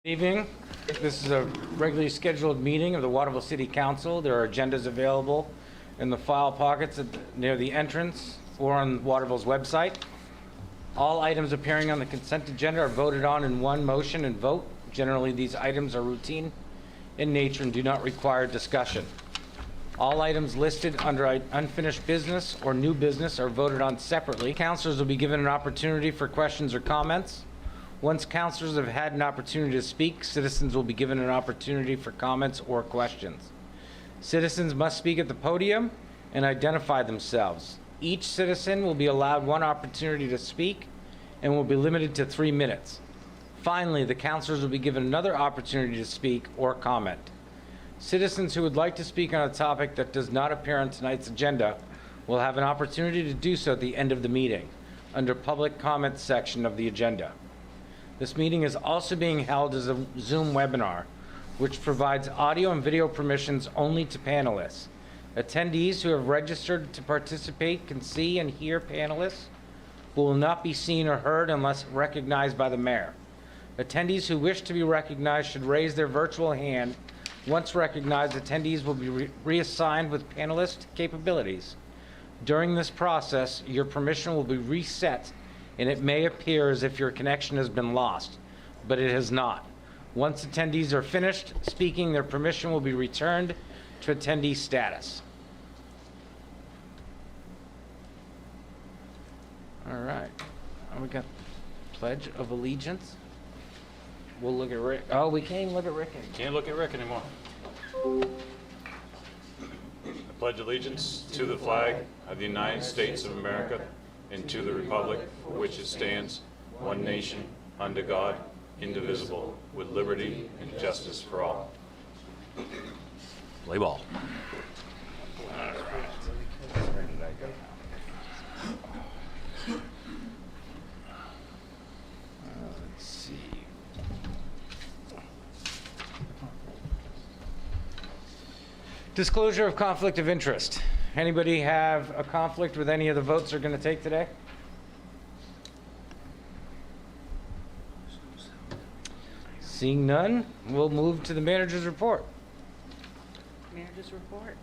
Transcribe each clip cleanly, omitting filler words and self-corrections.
Good evening. This is a regularly scheduled meeting of the Waterville City Council. There are agendas available in the file pockets near the entrance or on Waterville's website. All items appearing on the consent agenda are voted on in one motion and vote. Generally, these items are routine in nature and do not require discussion. All items listed under unfinished business or new business are voted on separately. Councilors will be given an opportunity for questions or comments. Once councilors have had an opportunity to speak, citizens will be given an opportunity for comments or questions. Citizens must speak at the podium and identify themselves. Each citizen will be allowed one opportunity to speak and will be limited to 3 minutes. Finally, the councilors will be given another opportunity to speak or comment. Citizens who would like to speak on a topic that does not appear on tonight's agenda will have an opportunity to do so at the end of the meeting under public comment section of the agenda. This meeting is also being held as a Zoom webinar, which provides audio and video permissions only to panelists. Attendees who have registered to participate can see and hear panelists, but will not be seen or heard unless recognized by the mayor. Attendees who wish to be recognized should raise their virtual hand. Once recognized, attendees will be reassigned with panelist capabilities. During this process, your permission will be reset, and it may appear as if your connection has been lost, but it has not. Once attendees are finished speaking, their permission will be returned to attendee status. All right, we got Pledge of Allegiance. We'll look at Rick. Oh, we can't even look at Rick anymore. Can't look at Rick anymore. I pledge allegiance to the flag of the United States of America and to the republic for which it stands, one nation, under God, indivisible, with liberty and justice for all. Play ball. Let's see. Disclosure of conflict of interest. Anybody have a conflict with any of the votes they're going to take today? Seeing none, we'll move to the manager's report. Manager's report.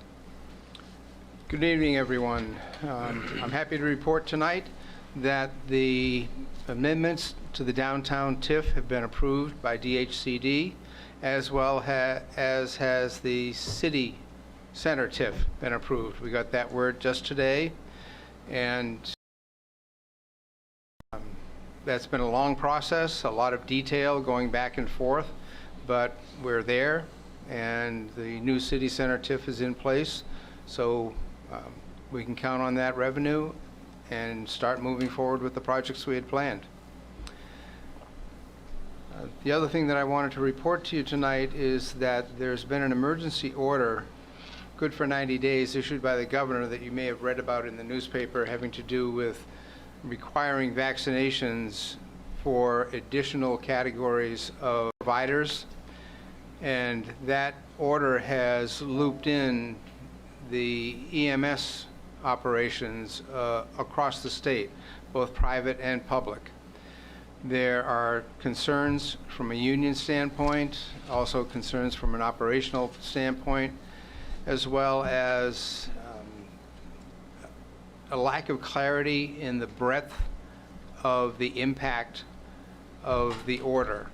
Good evening, everyone. I'm happy to report tonight that the amendments to the downtown TIF have been approved by DHCD, as well as has the city center TIF been approved. We got that word just today, and that's been a long process, a lot of detail going back and forth, but we're there, and the new city center TIF is in place, so we can count on that revenue and start moving forward with the projects we had planned. The other thing that I wanted to report to you tonight is that there's been an emergency order, good for 90 days, issued by the governor that you may have read about in the newspaper, having to do with requiring vaccinations for additional categories of providers. And that order has looped in the EMS operations across the state, both private and public. There are concerns from a union standpoint, also concerns from an operational standpoint, as well as a lack of clarity in the breadth of the impact of the order,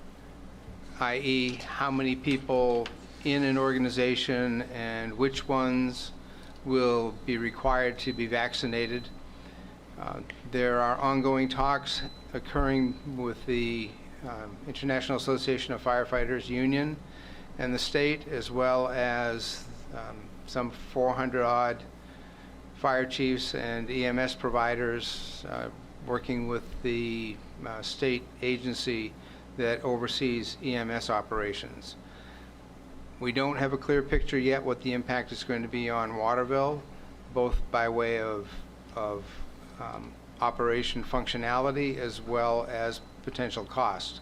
i.e. how many people in an organization and which ones will be required to be vaccinated. There are ongoing talks occurring with the International Association of Firefighters Union and the state, as well as some 400-odd fire chiefs and EMS providers working with the state agency that oversees EMS operations. We don't have a clear picture yet what the impact is going to be on Waterville, both by way of operation functionality as well as potential cost,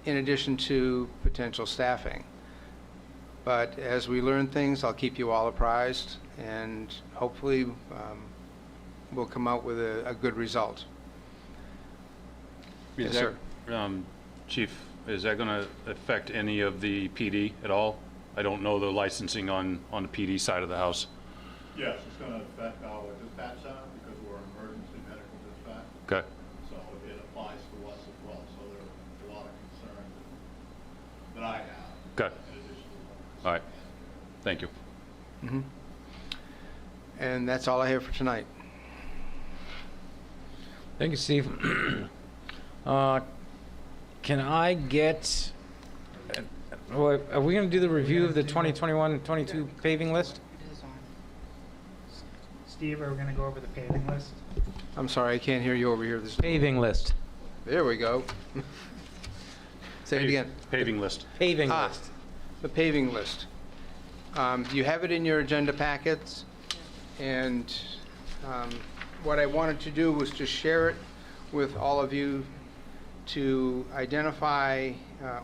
in addition to potential staffing. But as we learn things, I'll keep you all apprised, and hopefully we'll come out with a good result. Yes, sir. Chief, is that going to affect any of the PD at all? I don't know the licensing on the PD side of the house. Yes, it's going to affect our dispatch center because we're an emergency medical dispatch. Okay. So it applies to us as well. So there are a lot of concerns that I have. Okay. In addition to All right. Thank you. And that's all I have for tonight. Thank you, Steve. Can I get, are we going to do the review of the 2021-22 paving list? It is on. Steve, are we going to go over the paving list? I'm sorry, I can't hear you over here. Paving list. There we go. Say it again. Paving list. Paving Ah, list. the paving list. You have it in your agenda packets, and what I wanted to do was to share it with all of you to identify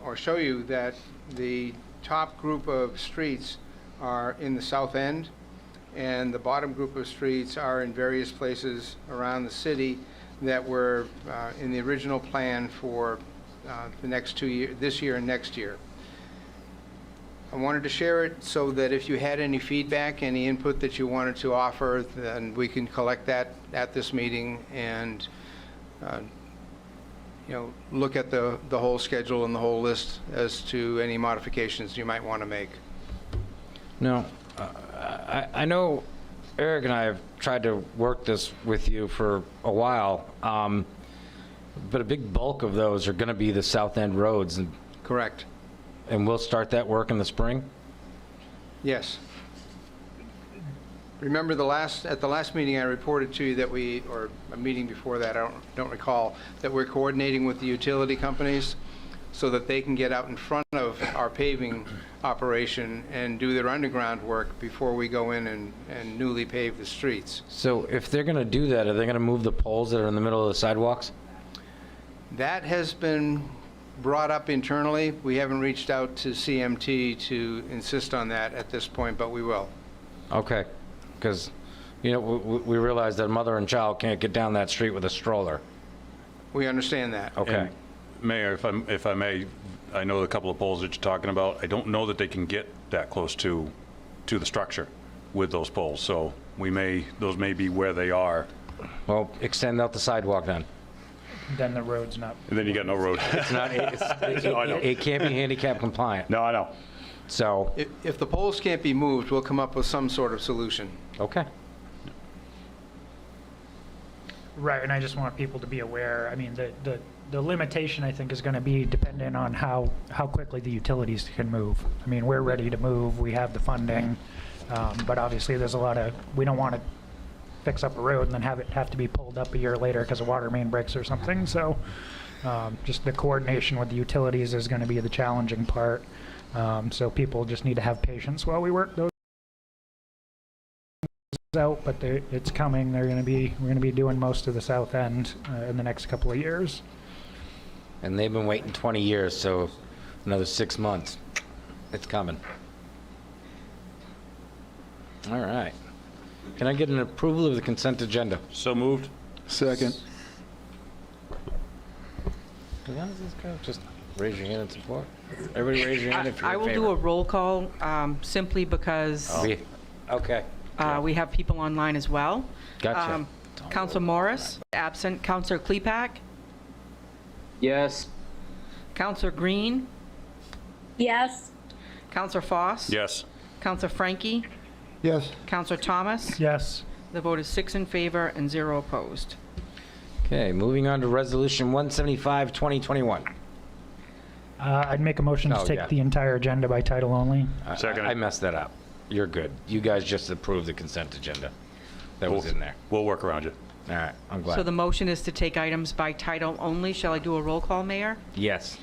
or show you that the top group of streets are in the south end, and the bottom group of streets are in various places around the city that were in the original plan for the next 2 years, this year and next year. I wanted to share it so that if you had any feedback, any input that you wanted to offer, then we can collect that at this meeting and look at the whole schedule and the whole list as to any modifications you might want to make. No, I know Eric and I have tried to work this with you for a while, but a big bulk of those are going to be the south end roads, Correct. and we'll start that work in the spring? Yes. Remember at the last meeting I reported to you that or a meeting before that, I don't recall, that we're coordinating with the utility companies so that they can get out in front of our paving operation and do their underground work before we go in and newly pave the streets. So if they're going to do that, are they going to move the poles that are in the middle of the sidewalks? That has been brought up internally. We haven't reached out to CMT to insist on that at this point, but we will. Okay, because, we realize that mother and child can't get down that street with a stroller. We understand that. Okay. And Mayor, if I may, I know a couple of poles that you're talking about. I don't know that they can get that close to the structure with those poles. So those may be where they are. Well, extend out the sidewalk then. Then the road's not. And then you got no road. It's not, I know. it can't be handicap compliant. No, I know. So, If the poles can't be moved, we'll come up with some sort of solution. okay. Right, and I just want people to be aware, I mean, the limitation, I think, is going to be dependent on how quickly the utilities can move. I mean, we're ready to move, we have the funding, but obviously there's we don't want to fix up a road and then have to be pulled up a year later because a water main breaks or something, so just the coordination with the utilities is going to be the challenging part. So people just need to have patience while we work those out, but it's coming. We're going to be doing most of the south end in the next couple of years. And they've been waiting 20 years, so another 6 months. It's coming. All right. Can I get an approval of the consent agenda? So moved. Second. How does this go? Just raise your hand in support. Everybody raise your hand if you're I in will favor. do a roll call simply because Okay. we have people online as well. Gotcha. Council Morris, absent. Councilor Klepak, Yes. Councilor Green, Yes. Councilor Foss. Yes. Councilor Frankie, Yes. Councilor Thomas. Yes. The vote is 6 in favor and 0 opposed. Okay, moving on to Resolution 175, 2021. I'd make a motion to Oh, take yeah. the entire agenda by title only. Second. I messed that up. You're good. You guys just approved the consent agenda. That was in there. We'll work around you. All right, I'm glad. So the motion is to take items by title only. Shall I do a roll call, Mayor? Yes.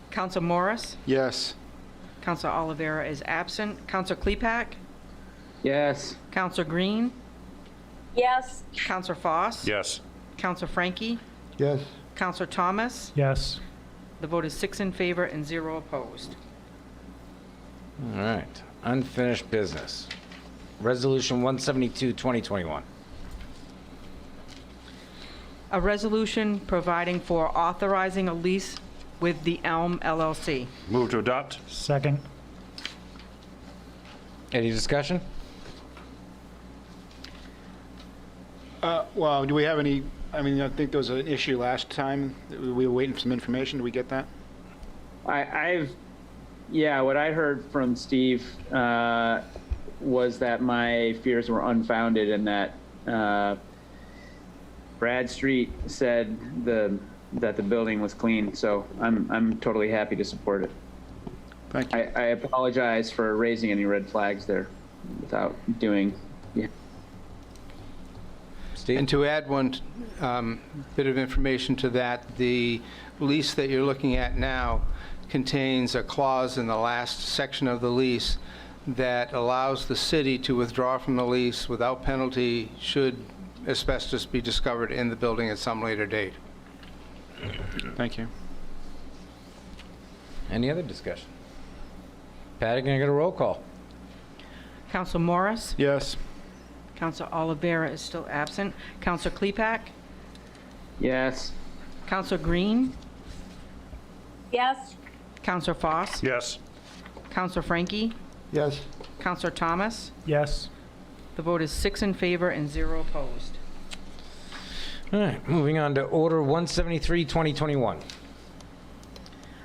Councilor Morris, Yes. Councilor Oliveira is absent. Councilor Klepak, Yes. Councilor Green, Yes. Councilor Foss. Yes. Councilor Frankie, Yes. Councilor Thomas. Yes. The vote is 6 in favor and 0 opposed. All right, unfinished business. Resolution 172, 2021. A resolution providing for authorizing a lease with the Elm LLC. Move to adopt. Second. Any discussion? Well, do we have any, I mean, I think there was an issue last time. We were waiting for some information. Do we get that? Yeah, what I heard from Steve was that my fears were unfounded and that Brad Street said that the building was clean. So I'm totally happy to support it. Thank you. I apologize for raising any red flags there without doing. Yeah. Steve? And to add one bit of information to that, the lease that you're looking at now contains a clause in the last section of the lease that allows the city to withdraw from the lease without penalty should asbestos be discovered in the building at some later date. Thank you. Any other discussion? Patty, can I get a roll call? Counsel Morris? Yes. Counsel Olivera is still absent. Counsel Klepak? Yes. Counsel Green? Yes. Counsel Foss? Yes. Counsel Frankie? Yes. Counsel Thomas? Yes. The vote is 6 in favor and 0 opposed. All right, moving on to Order 173, 2021.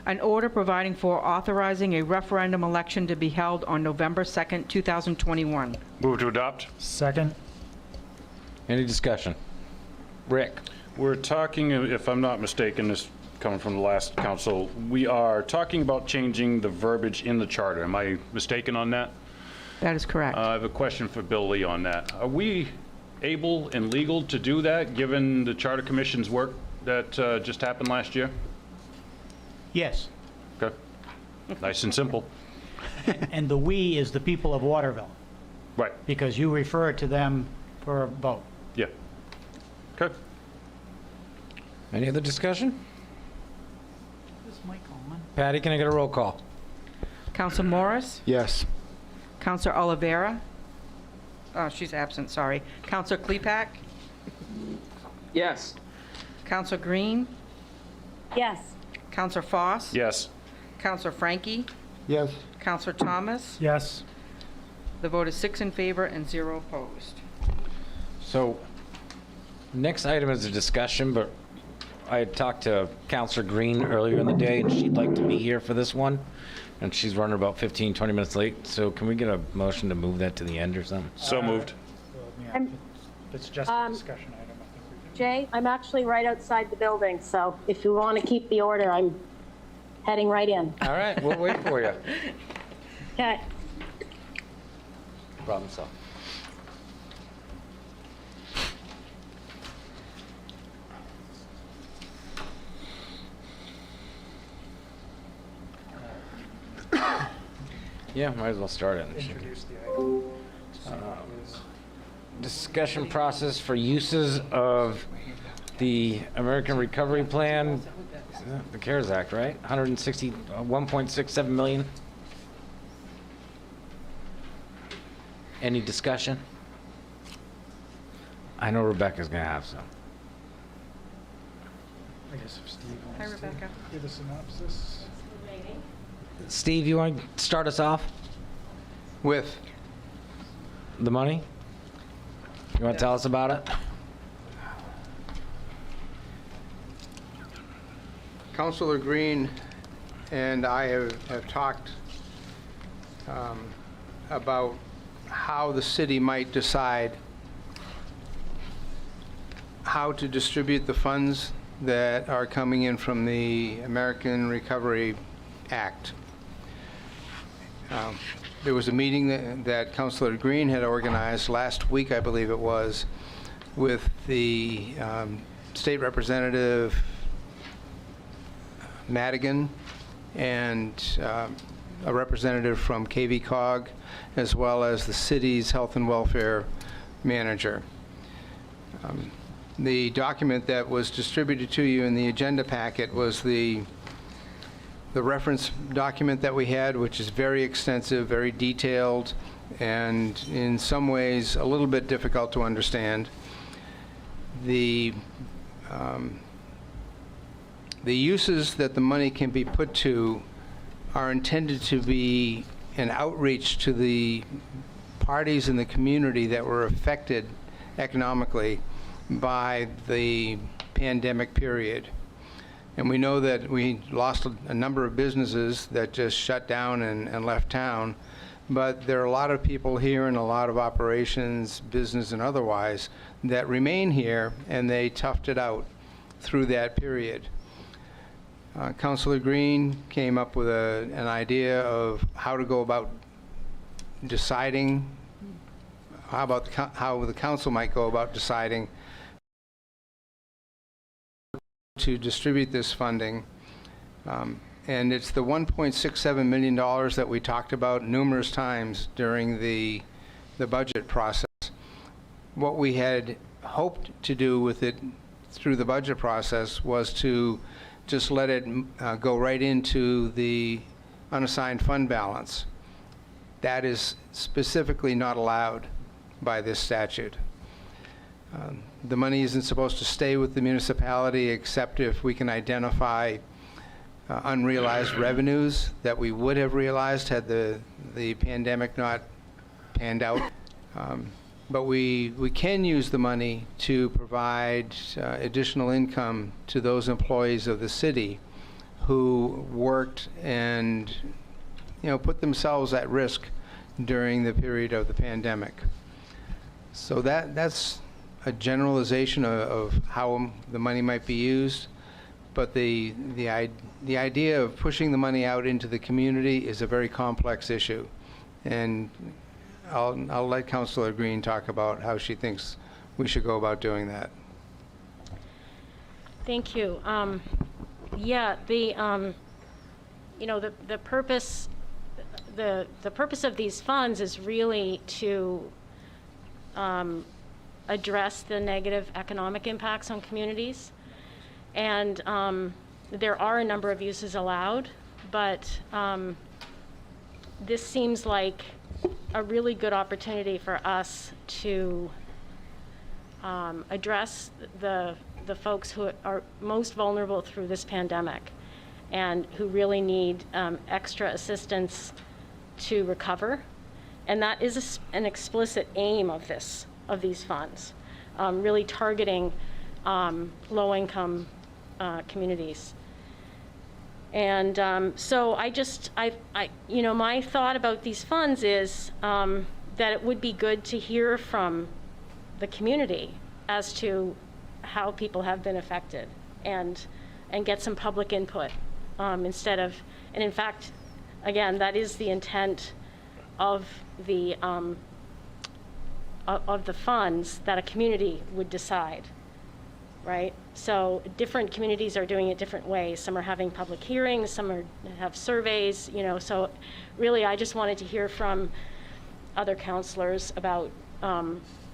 An order providing for authorizing a referendum election to be held on November 2nd, 2021. Move to adopt. Second. Any discussion? Rick? We're talking, if I'm not mistaken, this coming from the last council, we are talking about changing the verbiage in the charter. Am I mistaken on that? That is correct. I have a question for Bill Lee on that. Are we able and legal to do that, given the Charter Commission's work that just happened last year? Yes, Okay. Nice and simple. and the "we" is the people of Waterville, Right. because you refer to them for a vote. Yeah. Okay. Any other discussion? Is Mike on? Patty, can I get a roll call? Counsel Morris? Yes. Counsel Olivera? Oh, she's absent, sorry. Counsel Klepak? Yes. Counsel Green? Yes. Counsel Foss? Yes. Counsel Frankie? Yes. Counsel Thomas? Yes. The vote is 6 in favor and 0 opposed. So, next item is a discussion, but I had talked to Counselor Green earlier in the day, and she'd like to be here for this one, and she's running about 15, 20 minutes late. So can we get a motion to move that to the end or something? So moved. Yeah, I'm- if it's just a discussion item, I think we can. Jay, I'm actually right outside the building, so if you want to keep the order, I'm heading right in. All right, we'll wait for you. Okay. Problem solved. Yeah, might as well start it. Introduce the item. Discussion process for uses of the American Recovery Plan, the CARES Act, right? 167 million. Any discussion? I know Rebecca's gonna have some. I guess if Steve Hi, wants to Rebecca. give a synopsis. Steve, you want to start us off? With The money? You want to tell us about it? Councilor Green and I have talked about how the city might decide how to distribute the funds that are coming in from the American Recovery Act. There was a meeting that Councilor Green had organized last week, I believe it was, with the state representative Madigan and a representative from KV-COG, as well as the city's health and welfare manager. The document that was distributed to you in the agenda packet was the reference document that we had, which is very extensive, very detailed, and in some ways a little bit difficult to understand. The The uses that the money can be put to are intended to be an outreach to the parties in the community that were affected economically by the pandemic period. And we know that we lost a number of businesses that just shut down and left town, but there are a lot of people here and a lot of operations, business and otherwise, that remain here, and they toughed it out through that period. Councilor Green came up with an idea of how to go about deciding, how the council might go about deciding to distribute this funding. And it's the $1.67 million that we talked about numerous times during the budget process. What we had hoped to do with it through the budget process was to just let it go right into the unassigned fund balance. That is specifically not allowed by this statute. The money isn't supposed to stay with the municipality except if we can identify unrealized revenues that we would have realized had the pandemic not panned out. But we can use the money to provide additional income to those employees of the city who worked and, put themselves at risk during the period of the pandemic. So that's a generalization of how the money might be used. But the idea of pushing the money out into the community is a very complex issue. And I'll let Councilor Green talk about how she thinks we should go about doing that. Thank you. Yeah, the purpose of these funds is really to address the negative economic impacts on communities. And there are a number of uses allowed, but this seems like a really good opportunity for us to address the folks who are most vulnerable through this pandemic and who really need extra assistance to recover. And that is an explicit aim of these funds, really targeting low-income communities. And so my thought about these funds is that it would be good to hear from the community as to how people have been affected and get some public input instead of, and in fact, again, that is the intent of the funds, that a community would decide, right? So different communities are doing it different ways. Some are having public hearings, some have surveys, so really I just wanted to hear from other councilors about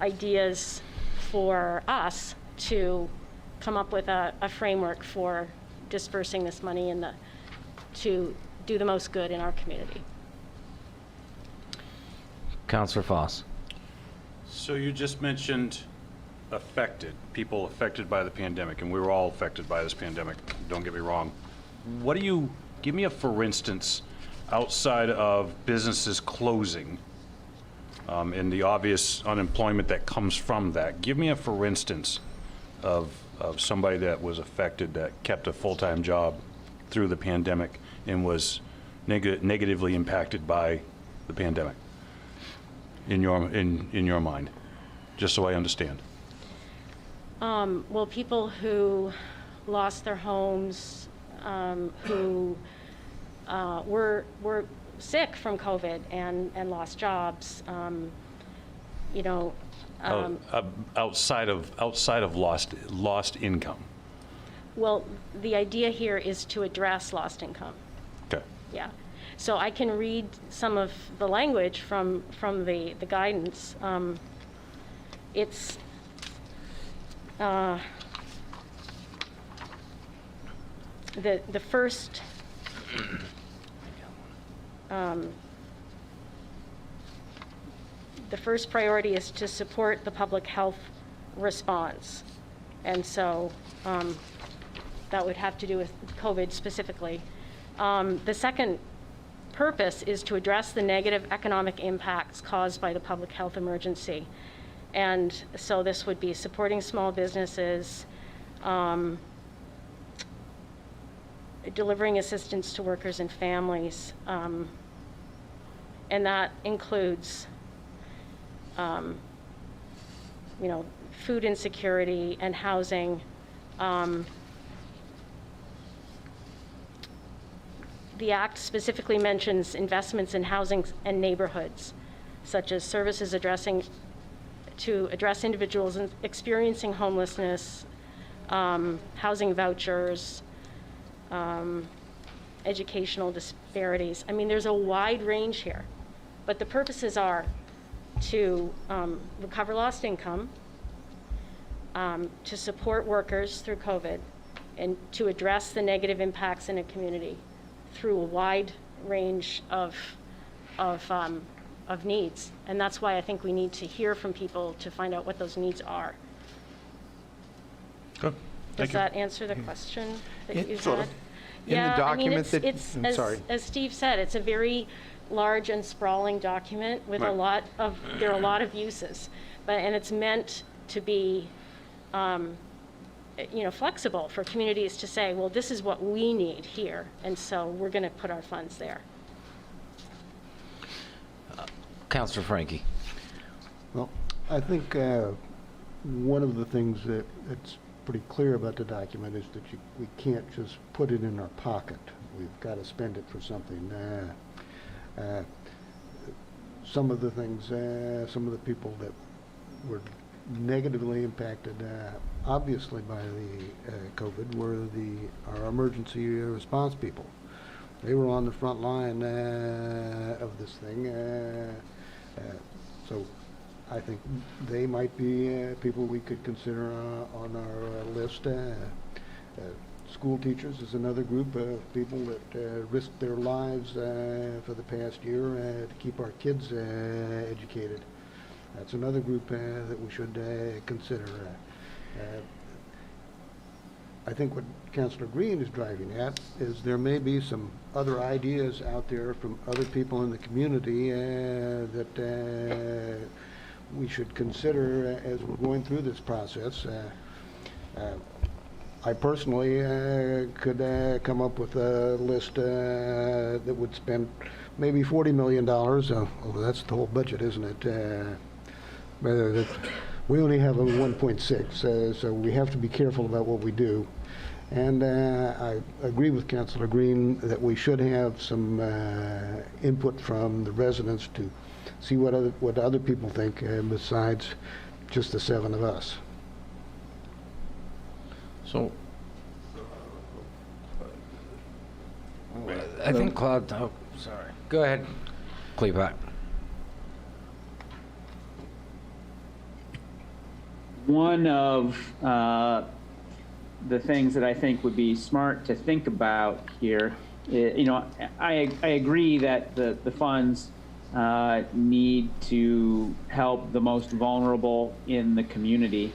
ideas for us to come up with a framework for dispersing this money to do the most good in our community. Councilor Foss. So you just mentioned people affected by the pandemic, and we were all affected by this pandemic, don't get me wrong. Give me a for instance, outside of businesses closing and the obvious unemployment that comes from that, give me a for instance of somebody that was affected that kept a full-time job through the pandemic and was negatively impacted by the pandemic in your mind, just so I understand. Well, people who lost their homes, who were sick from COVID and lost jobs, outside of lost income. Well, the idea here is to address lost income. Okay. Yeah. So I can read some of the language from the guidance. It's the first priority is to support the public health response, and so that would have to do with COVID specifically. The second purpose is to address the negative economic impacts caused by the public health emergency. And so this would be supporting small businesses, delivering assistance to workers and families, and that includes, food insecurity and housing. The Act specifically mentions investments in housing and neighborhoods, such as services to address individuals experiencing homelessness, housing vouchers, educational disparities. I mean, there's a wide range here, but the purposes are to recover lost income, to support workers through COVID, and to address the negative impacts in a community through a wide range of needs. And that's why I think we need to hear from people to find out what those needs are. Good. Does that answer the question that you sort had? of. In the document that- it's I'm sorry. as Steve said, it's a very large and sprawling document with Right. there are a lot of uses, and it's meant to be, flexible for communities to say, well, this is what we need here, and so we're going to put our funds there. Councilor Frankie. Well, I think one of the things that's pretty clear about the document is that we can't just put it in our pocket. We've got to spend it for something. Some of the things, some of the people that were negatively impacted, obviously by the COVID, were our emergency response people. They were on the front line of this thing. So I think they might be people we could consider on our list. School teachers is another group of people that risked their lives for the past year to keep our kids educated. That's another group that we should consider. I think what Councilor Green is driving at is there may be some other ideas out there from other people in the community that we should consider as we're going through this process. I personally could come up with a list that would spend maybe $40 million. That's the whole budget, isn't it? We only have a 1.6, so we have to be careful about what we do. And I agree with Councilor Green that we should have some input from the residents to see what other people think besides just the 7 of us. So, I think Claude, sorry. Go ahead, Cleveland. One of the things that I think would be smart to think about here, I agree that the funds need to help the most vulnerable in the community,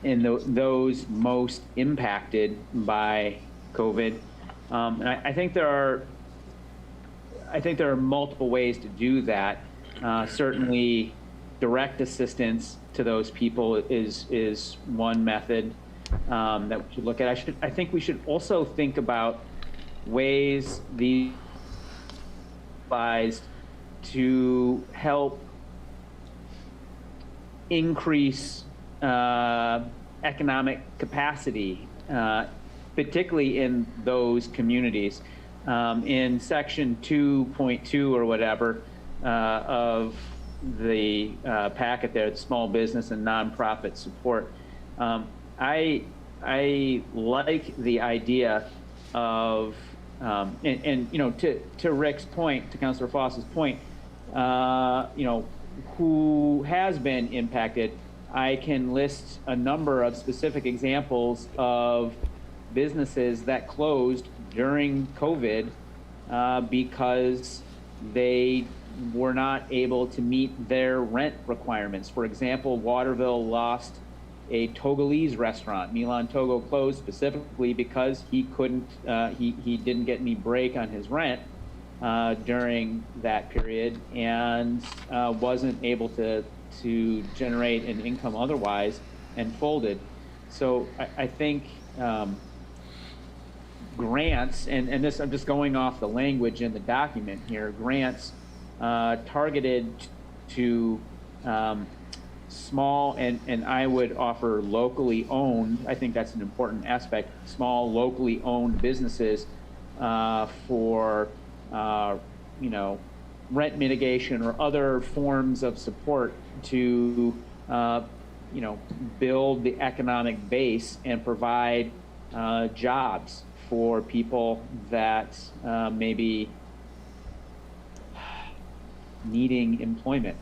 and those most impacted by COVID. And I think there are multiple ways to do that. Certainly, direct assistance to those people is one method that we should look at. I think we should also think about ways these to help increase economic capacity, particularly in those communities. In section 2.2 or whatever of the packet there, the small business and nonprofit support, I like the idea of to Rick's point, to Councilor Foss's point, who has been impacted. I can list a number of specific examples of businesses that closed during COVID because they were not able to meet their rent requirements. For example, Waterville lost a Togolese restaurant. Milan Togo closed specifically because he couldn't, he didn't get any break on his rent during that period, and wasn't able to generate an income otherwise, and folded. So I think grants, and this, I'm just going off the language in the document here, grants targeted to small, and I would offer locally owned, I think that's an important aspect, small locally owned businesses for you know, rent mitigation or other forms of support to you know, build the economic base and provide jobs for people that may be needing employment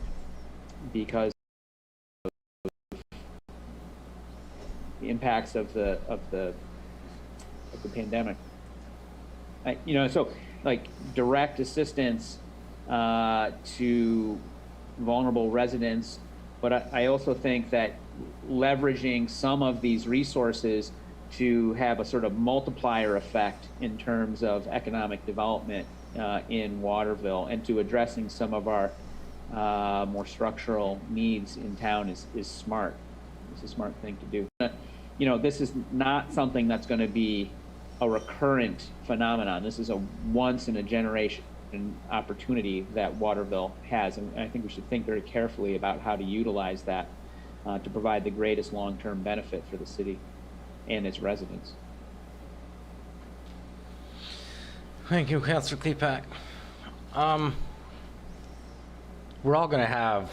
because of the impacts of the pandemic. You know, so like direct assistance to vulnerable residents, but I also think that leveraging some of these resources to have a sort of multiplier effect in terms of economic development in Waterville, and to addressing some of our more structural needs in town is smart. It's a smart thing to do. You know, this is not something that's going to be a recurrent phenomenon. This is a once in a generation opportunity that Waterville has, and I think we should think very carefully about how to utilize that to provide the greatest long-term benefit for the city and its residents. Thank you, Councilor Klepak. We're all going to have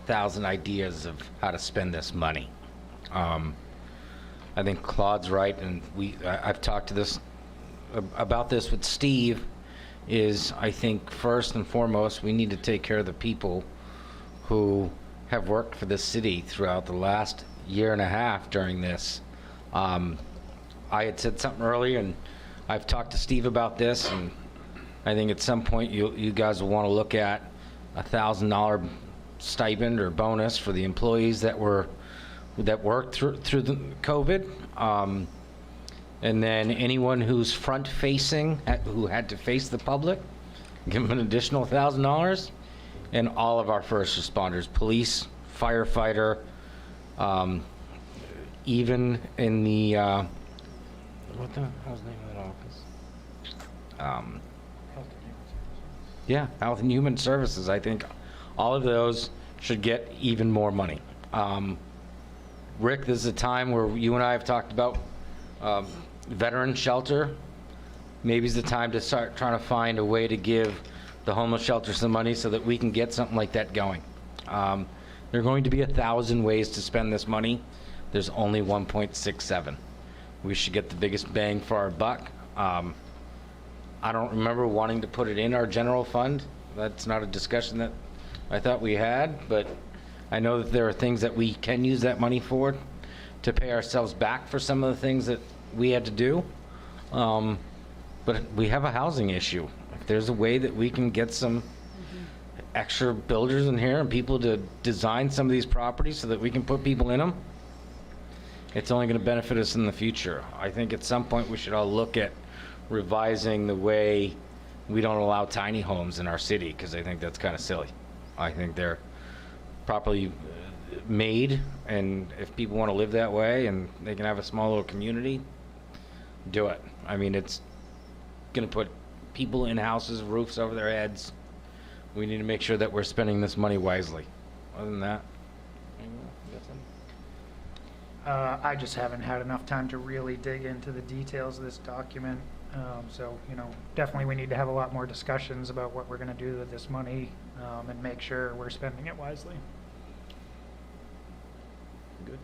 1,000 ideas of how to spend this money. I think Claude's right, and I've talked to about this with Steve. Is I think first and foremost we need to take care of the people who have worked for this city throughout the last year and a half during this. I had said something earlier, and I've talked to Steve about this, and I think at some point you guys will want to look at $1,000 stipend or bonus for the employees that worked through the COVID. And then anyone who's front-facing, who had to face the public, give them an additional $1,000. And all of our first responders, police, firefighter, even in the, what the hell's the name of that office? Yeah, Health and Human Services. I think all of those should get even more money. Rick, this is a time where you and I have talked about veteran shelter. Maybe it's the time to start trying to find a way to give the homeless shelter some money so that we can get something like that going. There are going to be 1,000 ways to spend this money. There's only 1.67. We should get the biggest bang for our buck. I don't remember wanting to put it in our general fund. That's not a discussion that I thought we had, but I know that there are things that we can use that money for to pay ourselves back for some of the things that we had to do. But we have a housing issue. If there's a way that we can get some extra builders in here and people to design some of these properties so that we can put people in them, it's only going to benefit us in the future. I think at some point we should all look at revising the way we don't allow tiny homes in our city, because I think that's kind of silly. I think they're properly made, and if people want to live that way and they can have a small little community, do it. I mean, it's going to put people in houses, roofs over their heads. We need to make sure that we're spending this money wisely. Other than that, I just haven't had enough time to really dig into the details of this document. So, you know, definitely we need to have a lot more discussions about what we're going to do with this money, and make sure we're spending it wisely. good.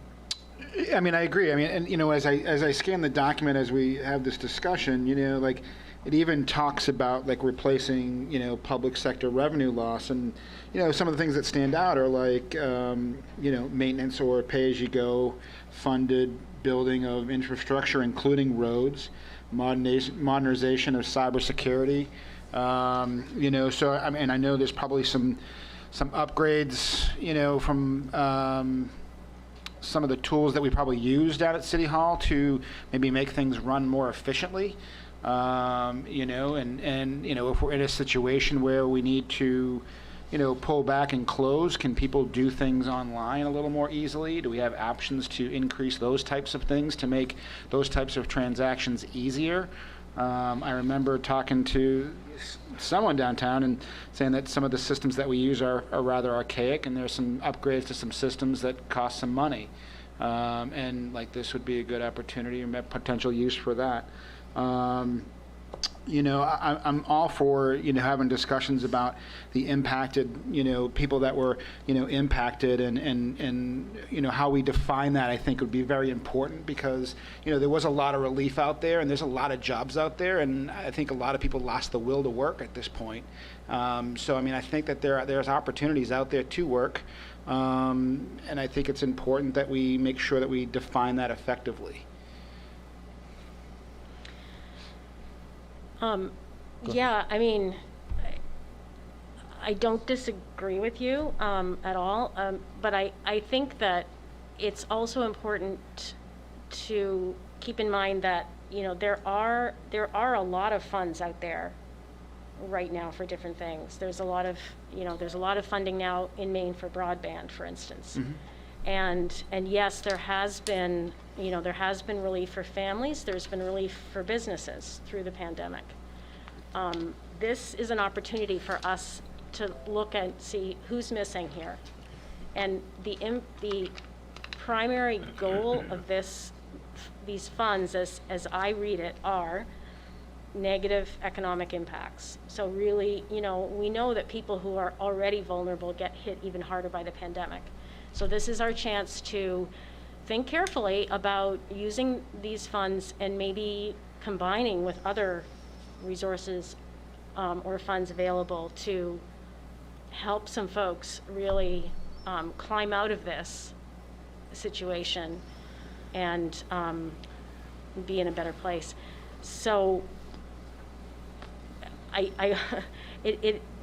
I mean, I agree. I mean, and you know, as I scan the document as we have this discussion, you know, like it even talks about like replacing, you know, public sector revenue loss, and you know, some of the things that stand out are like, you know, maintenance or pay-as-you-go funded building of infrastructure, including roads, modernization of cybersecurity. You know, so I mean, I know there's probably some upgrades, you know, from some of the tools that we probably use down at City Hall to maybe make things run more efficiently. You know, and you know, if we're in a situation where we need to, you know, pull back and close, can people do things online a little more easily? Do we have options to increase those types of things to make those types of transactions easier? I remember talking to someone downtown and saying that some of the systems that we use are rather archaic, and there's some upgrades to some systems that cost some money. And like this would be a good opportunity and potential use for that. You know, I'm all for, you know, having discussions about the impacted, you know, people that were, you know, impacted and you know, how we define that, I think would be very important because, you know, there was a lot of relief out there and there's a lot of jobs out there, and I think a lot of people lost the will to work at this point. So, I mean, I think that there's opportunities out there to work, and I think it's important that we make sure that we define that effectively. Yeah, I mean, I don't disagree with you at all, but I think that it's also important to keep in mind that, you know, there are a lot of funds out there right now for different things. There's a lot of, you know, there's a lot of funding now in Maine for broadband, for instance. And yes, there has been, you know, there has been relief for families, there's been relief for businesses through the pandemic. This is an opportunity for us to look and see who's missing here. And the primary goal of these funds, as I read it, are negative economic impacts. So really, you know, we know that people who are already vulnerable get hit even harder by the pandemic. So this is our chance to think carefully about using these funds and maybe combining with other resources or funds available to help some folks really climb out of this situation and be in a better place. So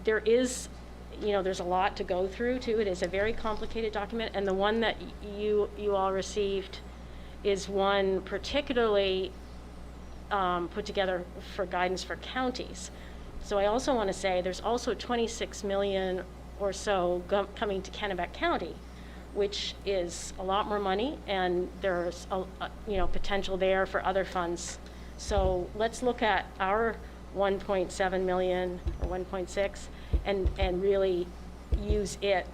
there is, you know, there's a lot to go through too. It is a very complicated document, and the one that you all received is one particularly put together for guidance for counties. So I also want to say there's also 26 million or so coming to Kennebec County, which is a lot more money, and there's you know, potential there for other funds. So let's look at our 1.7 million or 1.6 and really use it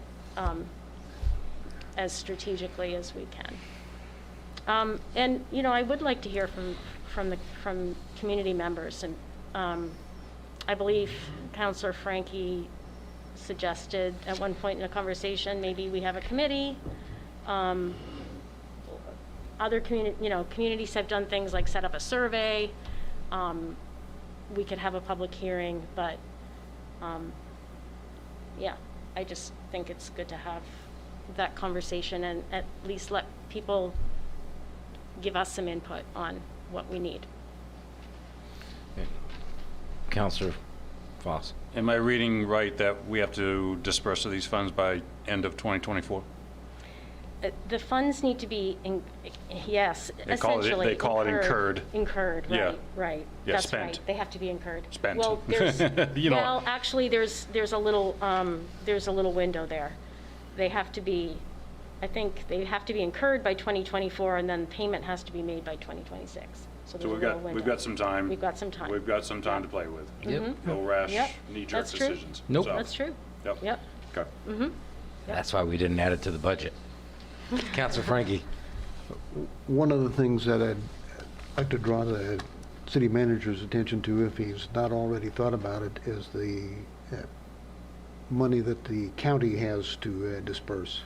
as strategically as we can. And you know, I would like to hear from community members, and I believe Councillor Frankie suggested at one point in a conversation maybe we have a committee. Other communities have done things like set up a survey. We could have a public hearing, but yeah, I just think it's good to have that conversation and at least let people give us some input on what we need. Councillor Foss. Am I reading right that we have to disperse of these funds by end of 2024? The funds need to be, yes, They call it incurred. Incurred, right, Yeah. right. Yeah, That's spent. right. They have to be incurred. Spent. Well, there's, You know. well, actually, there's a little window there. They have to be, I think, they have to be incurred by 2024, and then payment has to be made by 2026. So there's a little window. we've got some time. We've got some time. We've got some time to play with. Yep. No rash, Yep. knee-jerk That's true. decisions. Nope. So, That's true. Yep. Yep. Okay. That's why we didn't add it to the budget. Councillor Frankie. One of the things that I'd like to draw the city manager's attention to, if he's not already thought about it, is the money that the county has to disperse.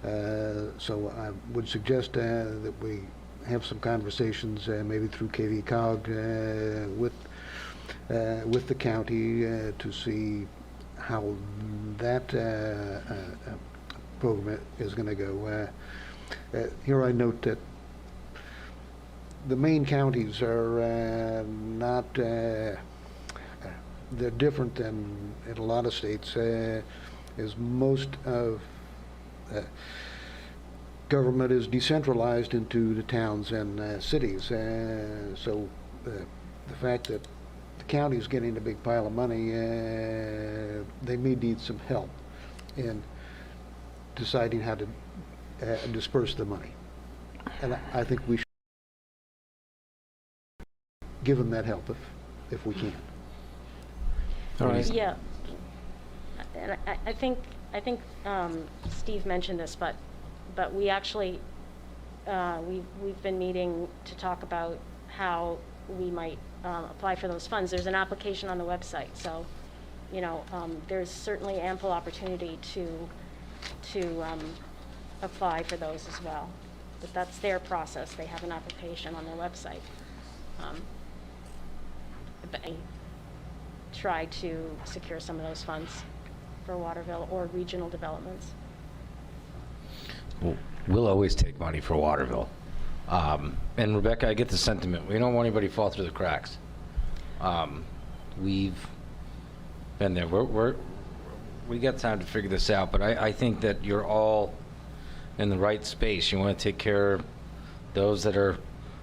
So I would suggest that we have some conversations, maybe through KV-COG, with the county to see how that program is going to go. Here I note that the main counties are not, they're different than in a lot of states, as most of government is decentralized into the towns and cities. So the fact that the county is getting a big pile of money, they may need some help in deciding how to disperse the money. And I think we should give them that help if we can. All right. Yeah. And I think Steve mentioned this, but we actually, we've been meeting to talk about how we might apply for those funds. There's an application on the website, so, you know, there's certainly ample opportunity to apply for those as well. But that's their process. They have an application on their website. But I try to secure some of those funds for Waterville or regional developments. We'll always take money for Waterville. And Rebecca, I get the sentiment. We don't want anybody to fall through the cracks. We've been there. We got time to figure this out, but I think that you're all in the right space. You want to take care of those that are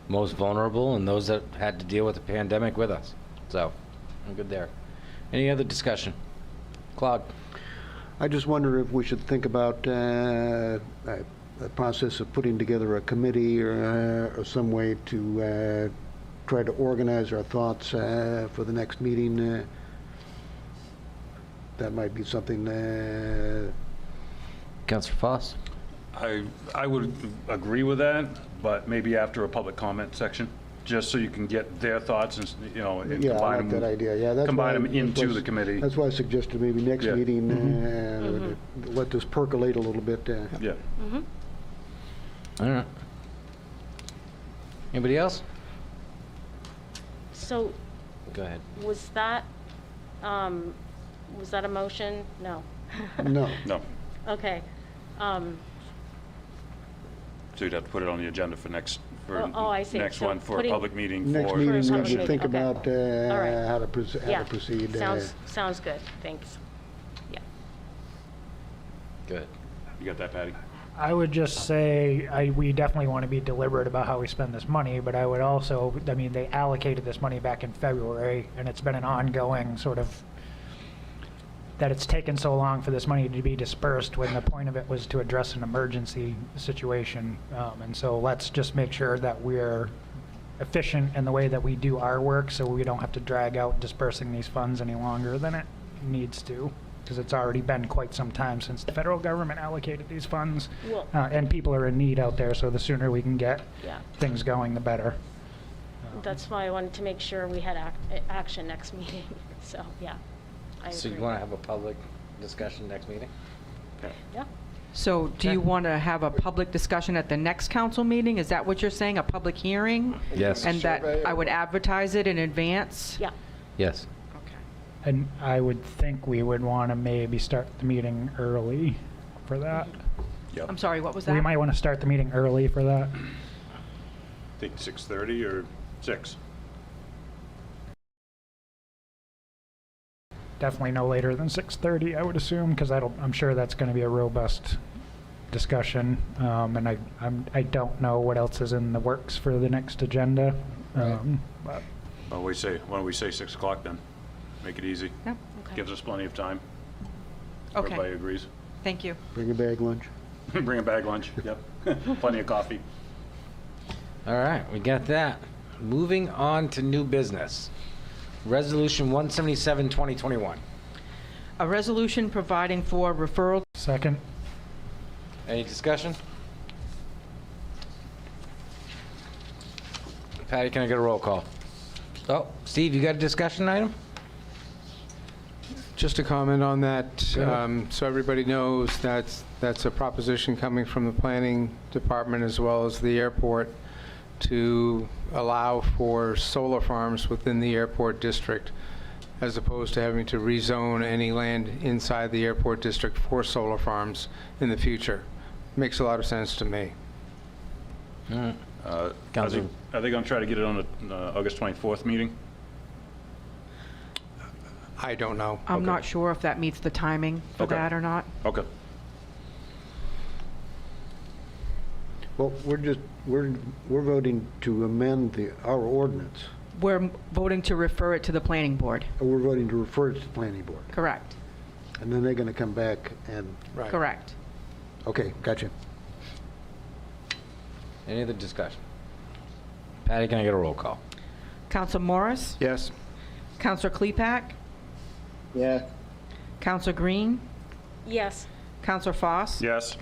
most vulnerable and those that had to deal with the pandemic with us. So I'm good there. Any other discussion? Claude? I just wonder if we should think about a process of putting together a committee or some way to try to organize our thoughts for the next meeting. That might be something. Councilor Foss? I would agree with that, but maybe after a public comment section, just so you can get their thoughts and, you know, and Yeah, I combine like them. that idea. Yeah, that's Combine why- them into that's- the committee. That's why I suggested maybe next Yeah. meeting, let this percolate a little bit. Yeah. All right. Anybody else? So Go ahead. was that a motion? No. No. No. Okay. So you'd have to put it on the agenda for next, I see. next So one for a putting- public meeting Next for. meeting, we public should meeting, think okay. about All right. how to proceed. Sounds good. Thanks. Yeah. Good. You got that, Patty? I would just say, we definitely want to be deliberate about how we spend this money, but I would also, I mean, they allocated this money back in February, and it's been an ongoing sort of, that it's taken so long for this money to be dispersed when the point of it was to address an emergency situation. And so let's just make sure that we're efficient in the way that we do our work, so we don't have to drag out dispersing these funds any longer than it needs to, because it's already been quite some time since the federal government allocated these funds. Well- And people are in need out there, so the sooner we can get Yeah. things going, the better. That's why I wanted to make sure we had action next meeting. So, yeah. I So you agree. want to have a public discussion next meeting? Yeah. So do you want to have a public discussion at the next council meeting? Is that what you're saying, a public hearing? Yes. And that I would advertise it in advance? Yeah. Yes. Okay. And I would think we would want to maybe start the meeting early for that. Yep. I'm sorry, what was that? We might want to start the meeting early for that. Think 6:30 or 6? Definitely no later than 6:30, I would assume, because I'm sure that's going to be a robust discussion. And I don't know what else is in the works for the next agenda. But Why don't we say 6 o'clock then? Make it easy. Yep. Okay. Gives us plenty of time. Okay. Everybody agrees. Thank you. Bring a bag lunch. Bring a bag lunch, yep. Plenty of coffee. All right, we got that. Moving on to new business. Resolution 177, 2021. A resolution providing for referral. second, Any discussion? Patty, can I get a roll call? Oh, Steve, you got a discussion item? Just to comment on that, Go ahead. so everybody knows that's a proposition coming from the planning department as well as the airport to allow for solar farms within the airport district, as opposed to having to rezone any land inside the airport district for solar farms in the future. Makes a lot of sense to me. Are Councilor. they going to try to get it on the August 24th meeting? I don't know. I'm Okay. not sure if that meets the timing for Okay. that or not. Okay. Well, we're voting to amend our ordinance. We're voting to refer it to the planning board. We're voting to refer it to the planning board. Correct. And then they're going to come back and, Correct. okay, gotcha. Any other discussion? Patty, can I get a roll call? Counselor Morris? Yes. Counselor Klepak? Yes. Counselor Green? Yes. Counselor Foss? Yes.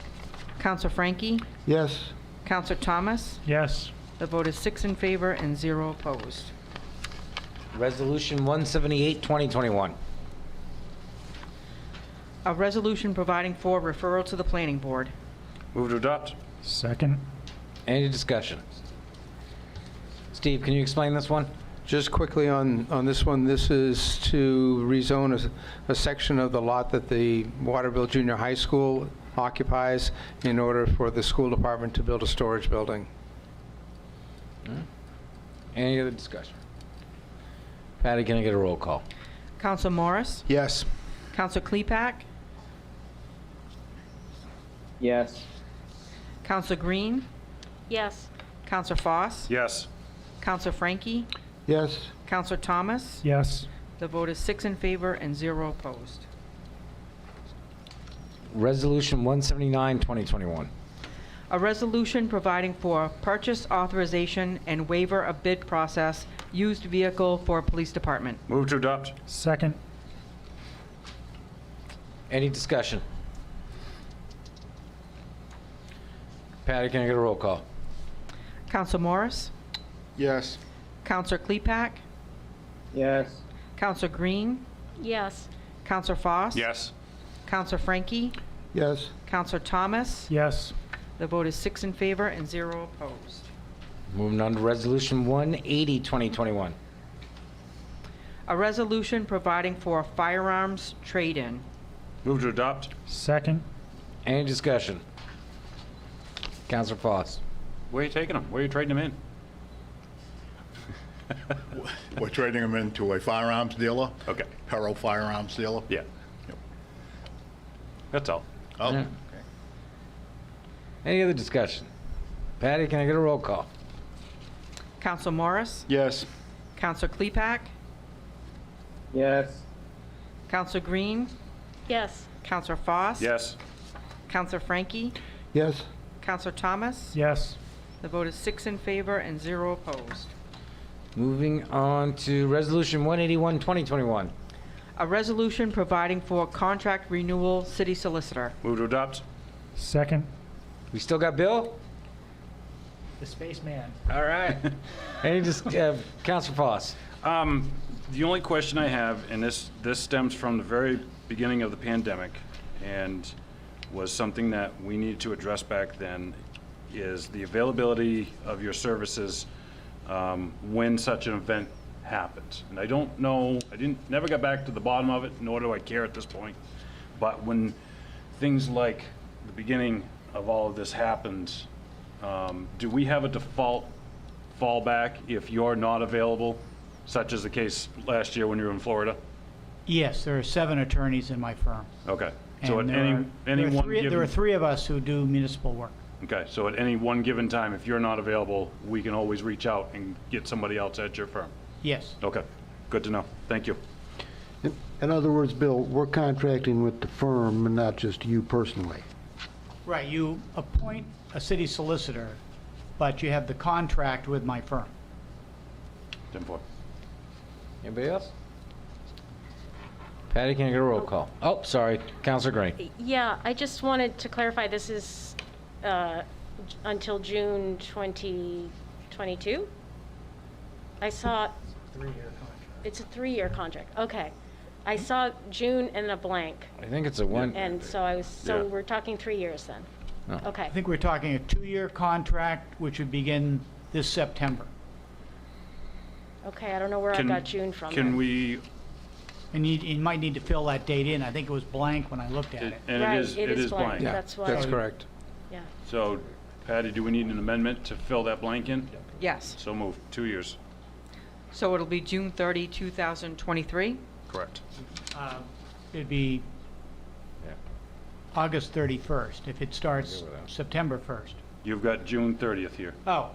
Counselor Frankie? Yes, Counselor Thomas? Yes. The vote is 6 in favor and 0 opposed. Resolution 178, 2021. A resolution providing for referral to the planning board. Move to adopt. Second. Any discussion? Steve, can you explain this one? Just quickly on this one, this is to rezone a section of the lot that the Waterville Junior High School occupies in order for the school department to build a storage building. Any other discussion? Patty, can I get a roll call? Counselor Morris? Yes. Counselor Klepak? Yes. Counselor Green? Yes. Counselor Foss? Yes. Counselor Frankie? yes, Counselor Thomas? Yes. The vote is 6 in favor and 0 opposed. Resolution 179, 2021. A resolution providing for purchase authorization and waiver of bid process, used vehicle for police department. Move to adopt. Second. Any discussion? Patty, can I get a roll call? Counselor Morris? Yes. Counselor Klepak? Yes. Counselor Green? Yes. Counselor Foss? Yes. Counselor Frankie? yes, Counselor Thomas? Yes. The vote is 6 in favor and 0 opposed. Moving on to Resolution 180, 2021. A resolution providing for firearms trade-in. Move to adopt. Second. Any discussion? Counselor Foss. Where are you taking them? Where are you trading them in? We're trading them into a firearms dealer, Okay. Perro Firearms dealer. Yeah. Yep. That's all. Oh, Yeah. Any other discussion? Patty, can I get a roll call? Counselor Morris? Yes. Counselor Klepak? Yes. Counselor Green? Yes. Counselor Foss? Yes. Counselor Frankie? yes, Counselor Thomas? Yes. The vote is 6 in favor and 0 opposed. Moving on to Resolution 181, 2021. A resolution providing for contract renewal, city solicitor. Move to adopt. Second. We still got Bill? The spaceman. All right. Any Counselor Foss? The only question I have, and this stems from the very beginning of the pandemic, and was something that we needed to address back then, is the availability of your services when such an event happens. And I don't know, never got back to the bottom of it, nor do I care at this point. But when things like the beginning of all of this happens, do we have a default fallback if you're not available, such as the case last year when you were in Florida? Yes, there are 7 attorneys in my firm. Okay. So And at there any are one three- given... There are 3 of us who do municipal work. Okay, so at any one given time, if you're not available, we can always reach out and get somebody else at your firm? Yes. Okay, good to know. Thank you. in other words, Bill, we're contracting with the firm and not just you personally. Right, you appoint a city solicitor, but you have the contract with my firm. 10-4. Anybody else? Patty, can I get a roll call? Oh, sorry, Counselor Green. Yeah, I just wanted to clarify, this is until June 2022? I saw... It's a 3-year contract, okay. I saw June and a blank, I think it's a one. and so I was, Yeah. so we're talking 3 years then? No. Okay, I think we're talking a 2-year contract, which would begin this September. okay, I don't know where I got June from. Can then. we, And you might need to fill that date in. I think it was blank when I looked at it. and Right, it is blank. Yeah, That's why. that's correct. Yeah, So Patty, do we need an amendment to fill that blank in? Yes. So move, 2 years. So it'll be June 30, 2023? Correct. It'd be Yeah. August 31st if it starts Agree with that. September 1st. You've got June 30th here. Oh,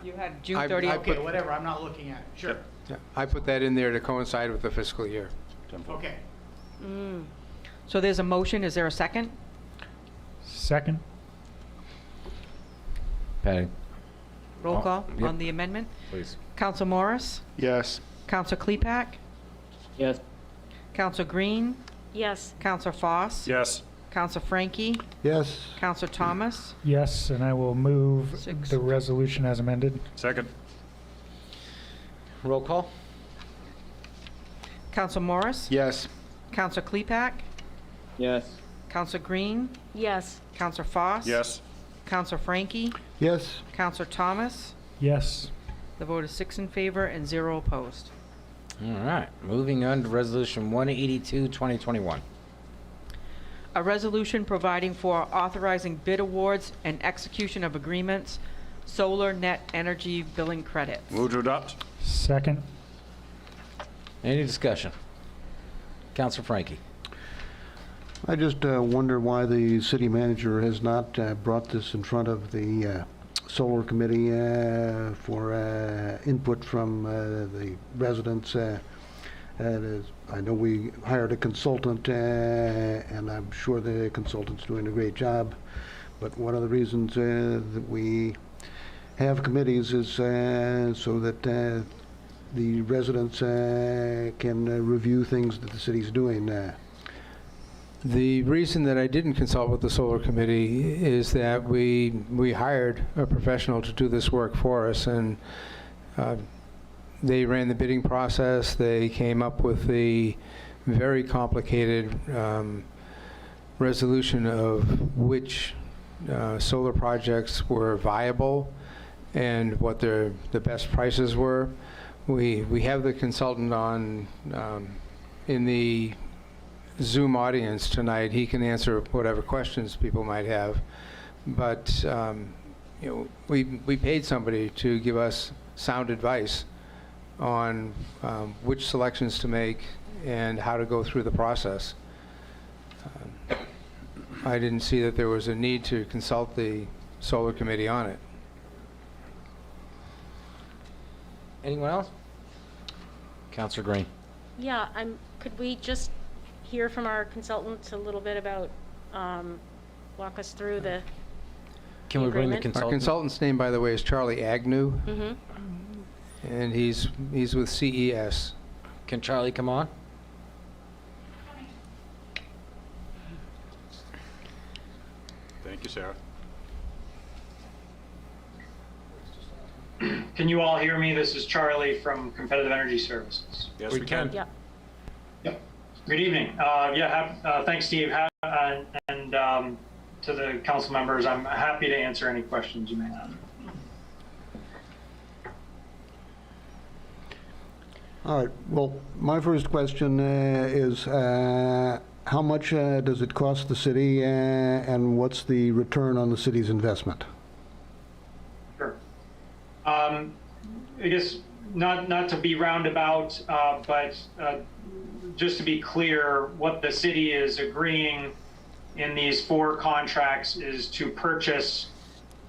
You had June I- 30th. okay, whatever, I'm not looking at it. Sure. Yeah, I put that in there to coincide with the fiscal year. Okay. So there's a motion. Is there a second? Second? Patty, Roll Oh, call yep. on the amendment. please. Counsel Morris? Yes. Counsel Klepak? Yes. Counsel Green? Yes. Counsel Foss? Yes. Counsel Frankie? Yes, Counsel Thomas? Yes, and I will move 6. the resolution as amended. Second. Roll call? Counsel Morris? Yes. Counsel Klepak? Yes. Counsel Green? Yes. Counsel Foss? Yes. Counsel Frankie? yes, Counsel Thomas? Yes. The vote is 6 in favor and 0 opposed. All right, moving on to Resolution 182, 2021. A resolution providing for authorizing bid awards and execution of agreements, solar net energy billing credits. Move to adopt. Second? Any discussion? Counselor Frankie? I just wonder why the city manager has not brought this in front of the solar committee for input from the residents. I know we hired a consultant, and I'm sure the consultant's doing a great job, but one of the reasons that we have committees is so that the residents can review things that the city's doing. The reason that I didn't consult with the solar committee is that we hired a professional to do this work for us, and they ran the bidding process. They came up with the very complicated resolution of which solar projects were viable and what the best prices were. We have the consultant on in the Zoom audience tonight. He can answer whatever questions people might have, but we paid somebody to give us sound advice on which selections to make and how to go through the process. I didn't see that there was a need to consult the solar committee on it. Anyone else? Counselor Green? Yeah, could we just hear from our consultant a little bit about, walk us through the Can we bring the agreement? Our consultant? consultant's name, by the way, is Charlie Agnew, Mm-hmm. and he's with CES. Can Charlie come on? Thank you, Sarah. Can you all hear me? This is Charlie from Competitive Energy Services. Yes, We we can. can. Yeah. Yep. Good evening. Thanks, Steve. And to the council members, I'm happy to answer any questions you may have. all right. Well, my first question is how much does it cost the city, and what's the return on the city's investment? Sure. I guess not to be roundabout, but just to be clear, what the city is agreeing in these 4 contracts is to purchase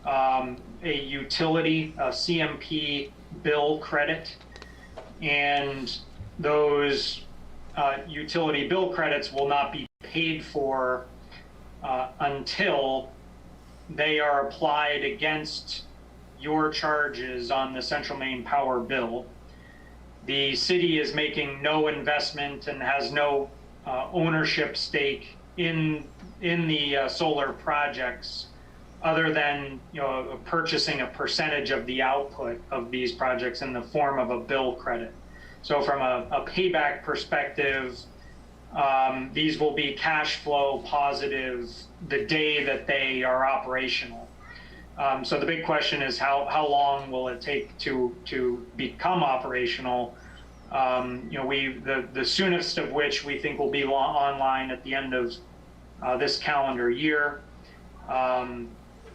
a utility, a CMP bill credit, and those utility bill credits will not be paid for until they are applied against your charges on the Central Maine Power bill. The city is making no investment and has no ownership stake in the solar projects, other than purchasing a percentage of the output of these projects in the form of a bill credit. So from a payback perspective, these will be cash flow positive the day that they are operational. So the big question is how long will it take to become operational? The soonest of which we think will be online at the end of this calendar year.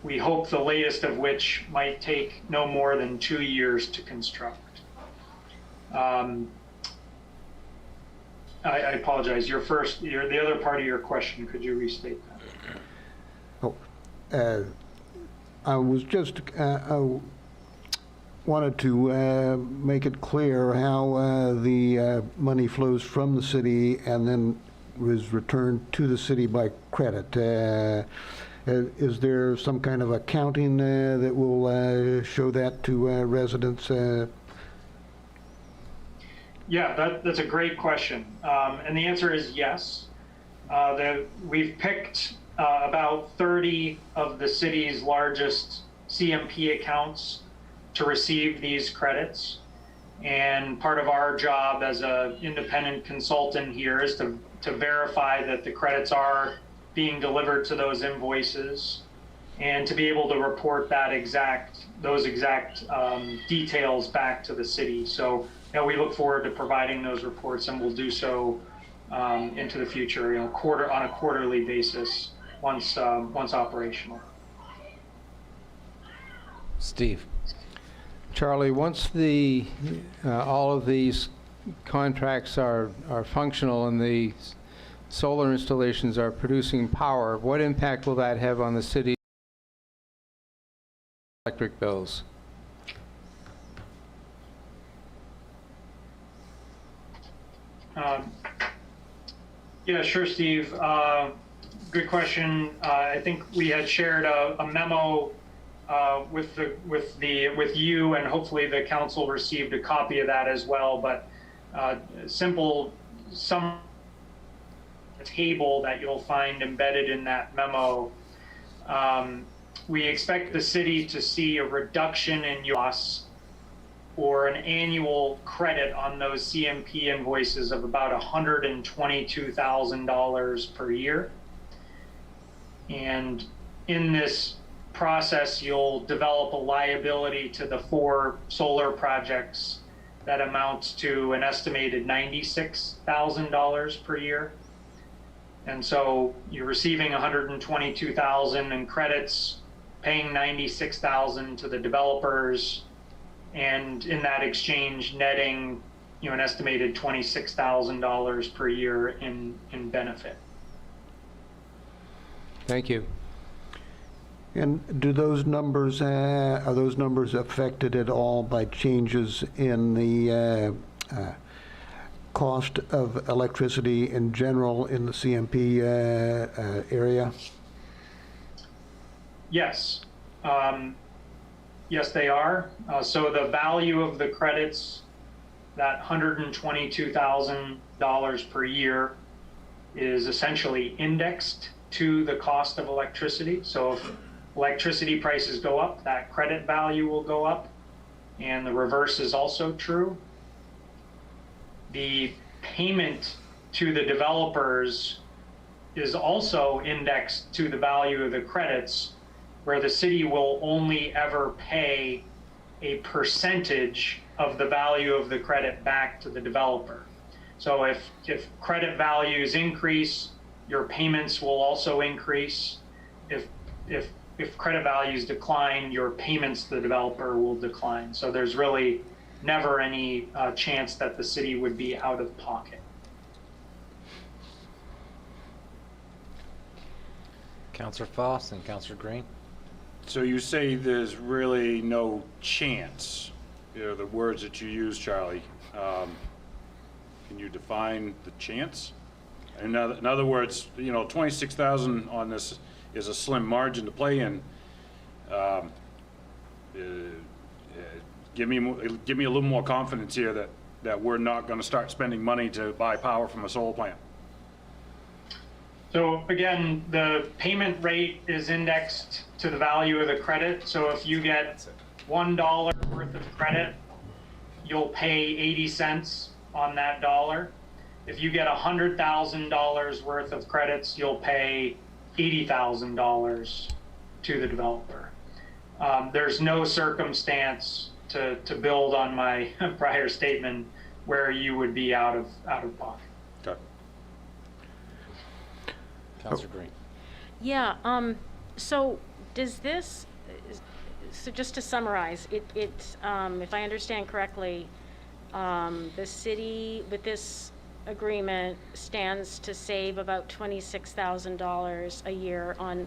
We hope the latest of which might take no more than 2 years to construct. I apologize. The other part of your question, could you restate that? I was just I wanted to make it clear how the money flows from the city and then was returned to the city by credit. Is there some kind of accounting that will show that to residents? Yeah, that's a great question. And the answer is yes. We've picked about 30 of the city's largest CMP accounts to receive these credits. And part of our job as an independent consultant here is to verify that the credits are being delivered to those invoices and to be able to report those exact details back to the city. So we look forward to providing those reports, and we'll do so into the future, on a quarterly basis once operational. Steve. Charlie, once all of these contracts are functional and the solar installations are producing power, what impact will that have on the city's electric bills? Yeah, sure, Steve. Good question. I think we had shared a memo with you, and hopefully the council received a copy of that as well. But some table that you'll find embedded in that memo. We expect the city to see a reduction in loss or an annual credit on those CMP invoices of about $122,000 per year. And in this process, you'll develop a liability to the 4 solar projects that amounts to an estimated $96,000 per year. And so you're receiving $122,000 in credits, paying $96,000 to the developers, and in that exchange netting an estimated $26,000 per year in benefit. Thank you. And do those numbers, are those numbers affected at all by changes in the cost of electricity in general in the CMP area? Yes. Yes, they are. So the value of the credits, that $122,000 per year, is essentially indexed to the cost of electricity. So if electricity prices go up, that credit value will go up, and the reverse is also true. The payment to the developers is also indexed to the value of the credits, where the city will only ever pay a percentage of the value of the credit back to the developer. So if credit values increase, your payments will also increase. If credit values decline, your payments to the developer will decline. So there's really never any chance that the city would be out of pocket. Councilor Foss and Councilor Green. So you say there's really no chance, the words that you use, Charlie. Can you define the chance? In other words, 26,000 on this is a slim margin to play in. Give me a little more confidence here that we're not going to start spending money to buy power from a solar plant. So again, the payment rate is indexed to the value of the credit. So if you get $1 worth of credit, you'll pay 80 cents on that dollar. If you get $100,000 worth of credits, you'll pay $80,000 to the developer. There's no circumstance to build on my prior statement where you would be out of pocket. Okay. Councilor Green. Yeah, so does this, so just to summarize, if I understand correctly, the city with this agreement stands to save about $26,000 a year on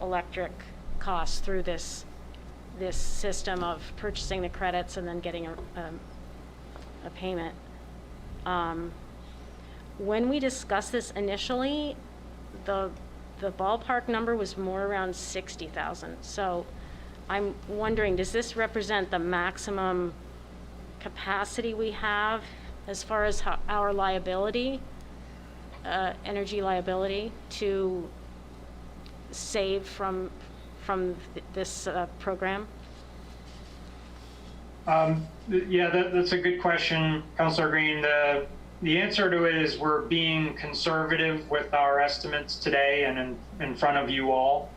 electric costs through this system of purchasing the credits and then getting a payment. When we discussed this initially, the ballpark number was more around 60,000. So I'm wondering, does this represent the maximum capacity we have as far as our liability, energy liability, to save from this program? Yeah, that's a good question, Councilor Green. The answer to it is we're being conservative with our estimates today and in front of you all.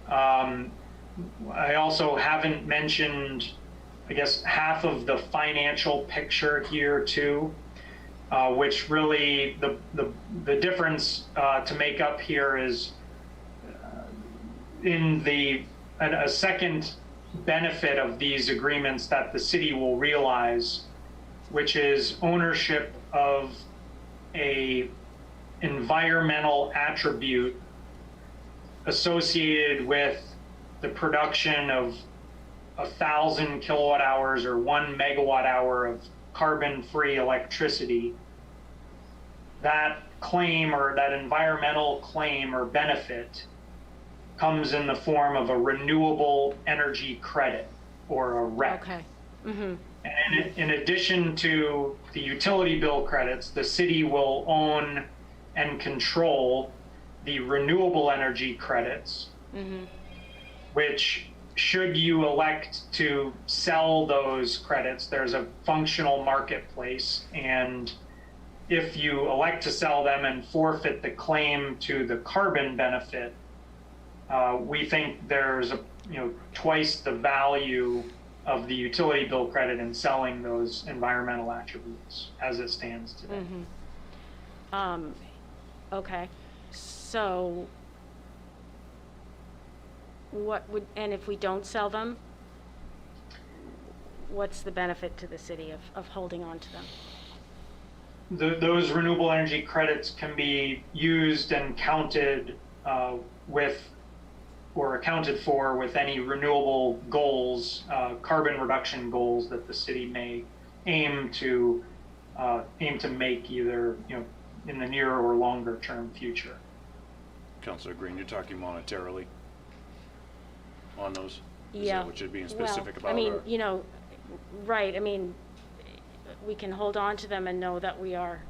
I also haven't mentioned, I guess, half of the financial picture here too, which really the difference to make up here is a second benefit of these agreements that the city will realize, which is ownership of a environmental attribute associated with the production of 1,000 kilowatt hours or 1 megawatt hour of carbon-free electricity. That claim, or that environmental claim or benefit, comes in the form of a renewable energy credit, or a REC. Okay. Mm-hmm. And in addition to the utility bill credits, the city will own and control the renewable energy credits, which, should you elect to sell those credits, there's a functional marketplace, and if you elect to sell them and forfeit the claim to the carbon benefit, we think there's twice the value of the utility bill credit in selling those environmental attributes as it stands today. Okay, so and if we don't sell them, what's the benefit to the city of holding on to them? Those renewable energy credits can be used and counted accounted for with any renewable goals, carbon reduction goals that the city may aim to make either in the near or longer term future. Councilor Green, you're talking monetarily on those? Is Yeah. that what you're being specific about? I mean, or- right. I mean, we can hold on to them and know that we are,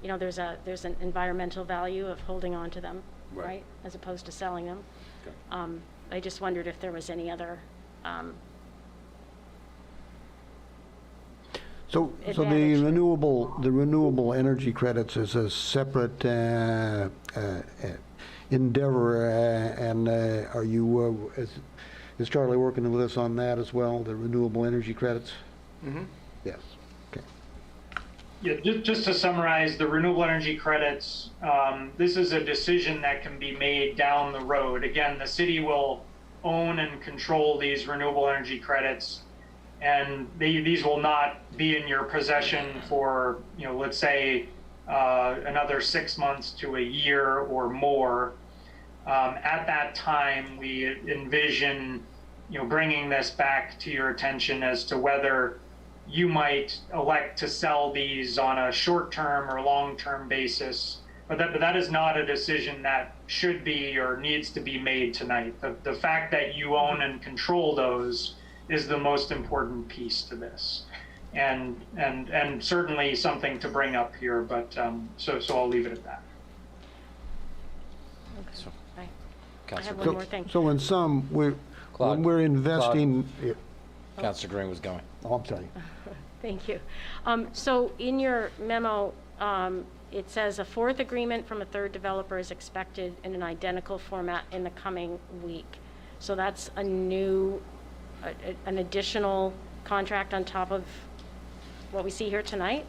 there's an environmental value of holding on to them, right? As opposed to selling them. Okay. I just wondered if there was any other So the advantage. renewable energy credits is a separate endeavor, and are you, is Charlie working with us on that as well, the renewable energy credits? Mm-hmm. Yes. Okay. Yeah, just to summarize, the renewable energy credits, this is a decision that can be made down the road. Again, the city will own and control these renewable energy credits, and these will not be in your possession for, let's say, another 6 months to a year or more. At that time, we envision, bringing this back to your attention as to whether you might elect to sell these on a short-term or long-term basis. But that is not a decision that should be or needs to be made tonight. The fact that you own and control those is the most important piece to this, and certainly something to bring up here. But so I'll leave it at that. Okay. So- I have Councilor one Green. more thing. So in sum, when we're investing... Councilor Green was going. Oh, I'm sorry. Thank you. So in your memo, it says a fourth agreement from a third developer is expected in an identical format in the coming week. So that's an additional contract on top of what we see here tonight?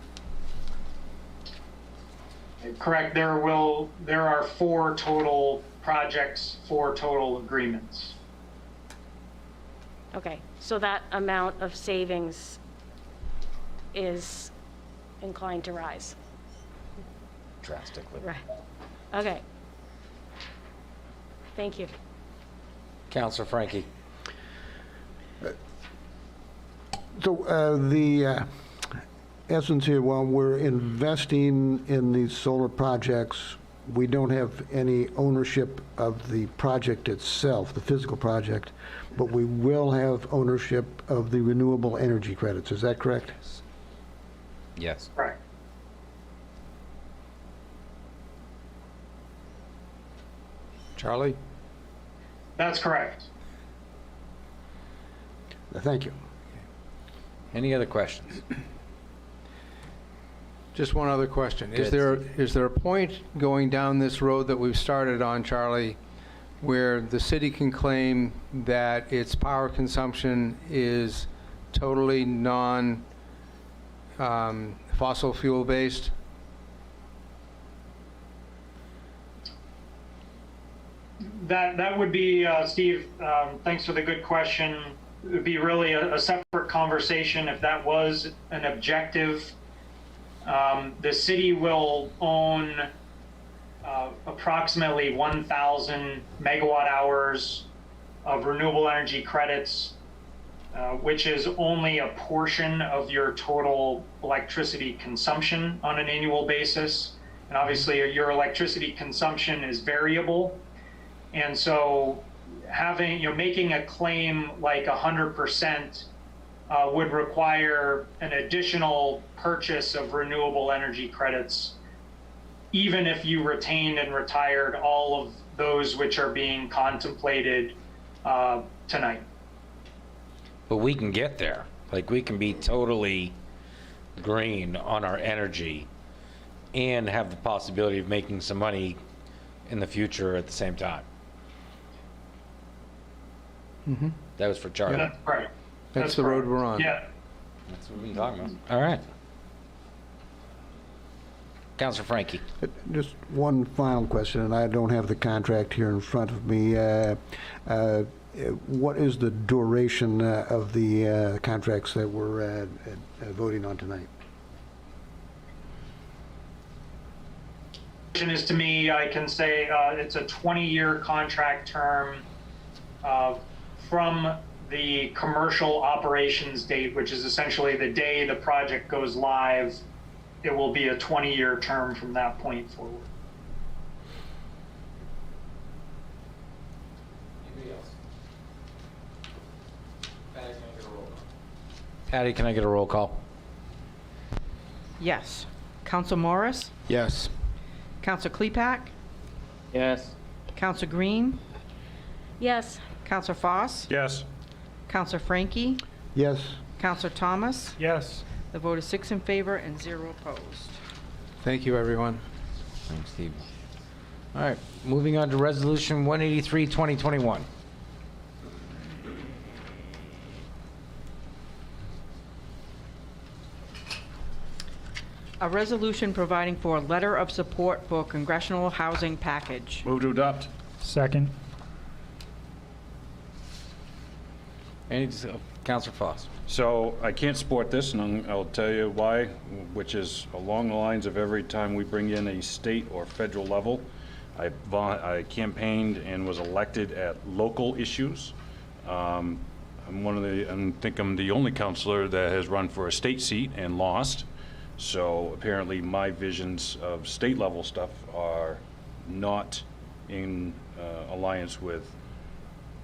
Correct. There are 4 total projects, 4 total agreements. Okay, so that amount of savings is inclined to rise. Drastically. Right. Okay. Thank you. Councilor Frankie. So the essence here, while we're investing in these solar projects, we don't have any ownership of the project itself, the physical project, but we will have ownership of the renewable energy credits. Is that correct? Yes. Correct. Charlie? That's correct. Thank you. Any other questions? Just one other question. Is Good. there a point going down this road that we've started on, Charlie, where the city can claim that its power consumption is totally fossil fuel based? That would be, Steve, thanks for the good question. It would be really a separate conversation if that was an objective. The city will own approximately 1,000 megawatt hours of renewable energy credits, which is only a portion of your total electricity consumption on an annual basis. And obviously your electricity consumption is variable. And so making a claim like 100% would require an additional purchase of renewable energy credits, even if you retained and retired all of those which are being contemplated tonight. But we can get there. Like, we can be totally green on our energy and have the possibility of making some money in the future at the same time. Mm-hmm. That was for Charlie. That's right. That's the road we're on. Yeah. That's what we've been talking about. All right. Councilor Frankie. Just one final question, and I don't have the contract here in front of me. What is the duration of the contracts that we're voting on tonight? Is to me, I can say it's a 20-year contract term from the commercial operations date, which is essentially the day the project goes live. It will be a 20-year term from that point forward. Anybody else? Patty, can I get a roll call? Yes. Counsel Morris? Yes. Counsel Klepak? Yes. Counsel Green? Yes. Counsel Foss? Yes. Counsel Frankie? Yes. Counsel Thomas? Yes. The vote is 6 in favor and 0 opposed. Thank you, everyone. Thanks, Steve. All right, moving on to Resolution 183, 2021. A resolution providing for a letter of support for congressional housing package. Move to adopt. Second. Councilor Foss. So I can't support this, and I'll tell you why, which is along the lines of every time we bring in a state or federal level. I campaigned and was elected at local issues. I think I'm the only counselor that has run for a state seat and lost. So apparently my visions of state level stuff are not in alliance with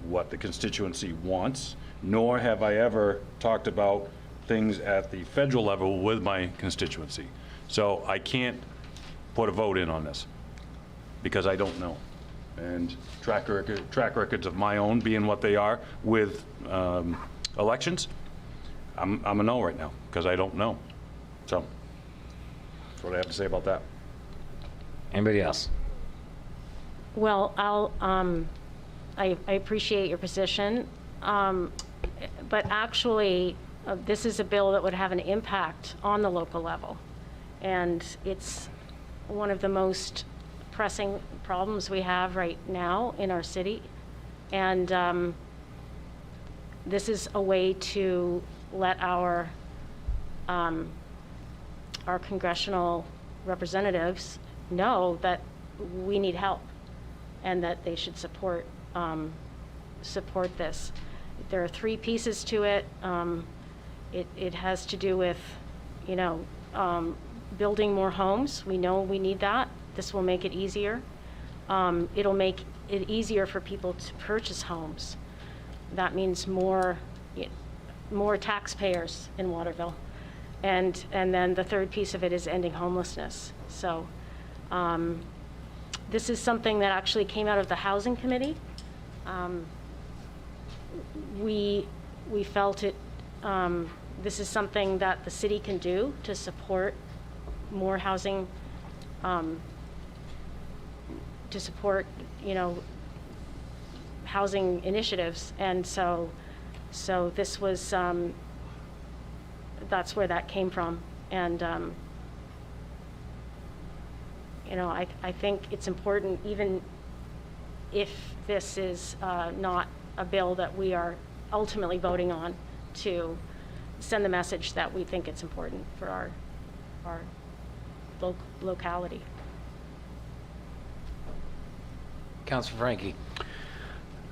what the constituency wants, nor have I ever talked about things at the federal level with my constituency. So I can't put a vote in on this because I don't know. And track records of my own being what they are with elections, I'm a no right now because I don't know. So that's what I have to say about that. Anybody else? Well, I appreciate your position, but actually, this is a bill that would have an impact on the local level. And it's one of the most pressing problems we have right now in our city. And this is a way to let our congressional representatives know that we need help and that they should support support this. There are 3 pieces to it. It has to do with, building more homes. We know we need that. This will make it easier. It'll make it easier for people to purchase homes. That means more taxpayers in Waterville. And then the third piece of it is ending homelessness. So this is something that actually came out of the Housing Committee. We felt it, this is something that the city can do to support more housing, to support, housing initiatives. And so this was, that's where that came from. And, I think it's important, even if this is not a bill that we are ultimately voting on, to send the message that we think it's important for our locality. Councilor Frankie.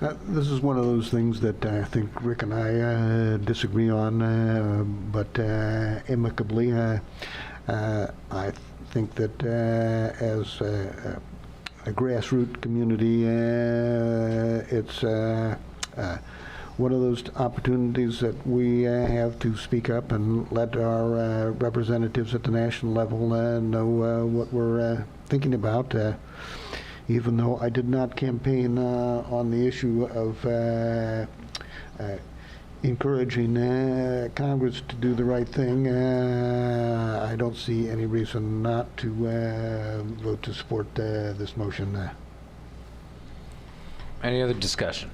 This is one of those things that I think Rick and I disagree on, but amicably. I think that as a grassroots community, it's one of those opportunities that we have to speak up and let our representatives at the national level know what we're thinking about. Even though I did not campaign on the issue of encouraging Congress to do the right thing, I don't see any reason not to vote to support this motion. Any other discussion?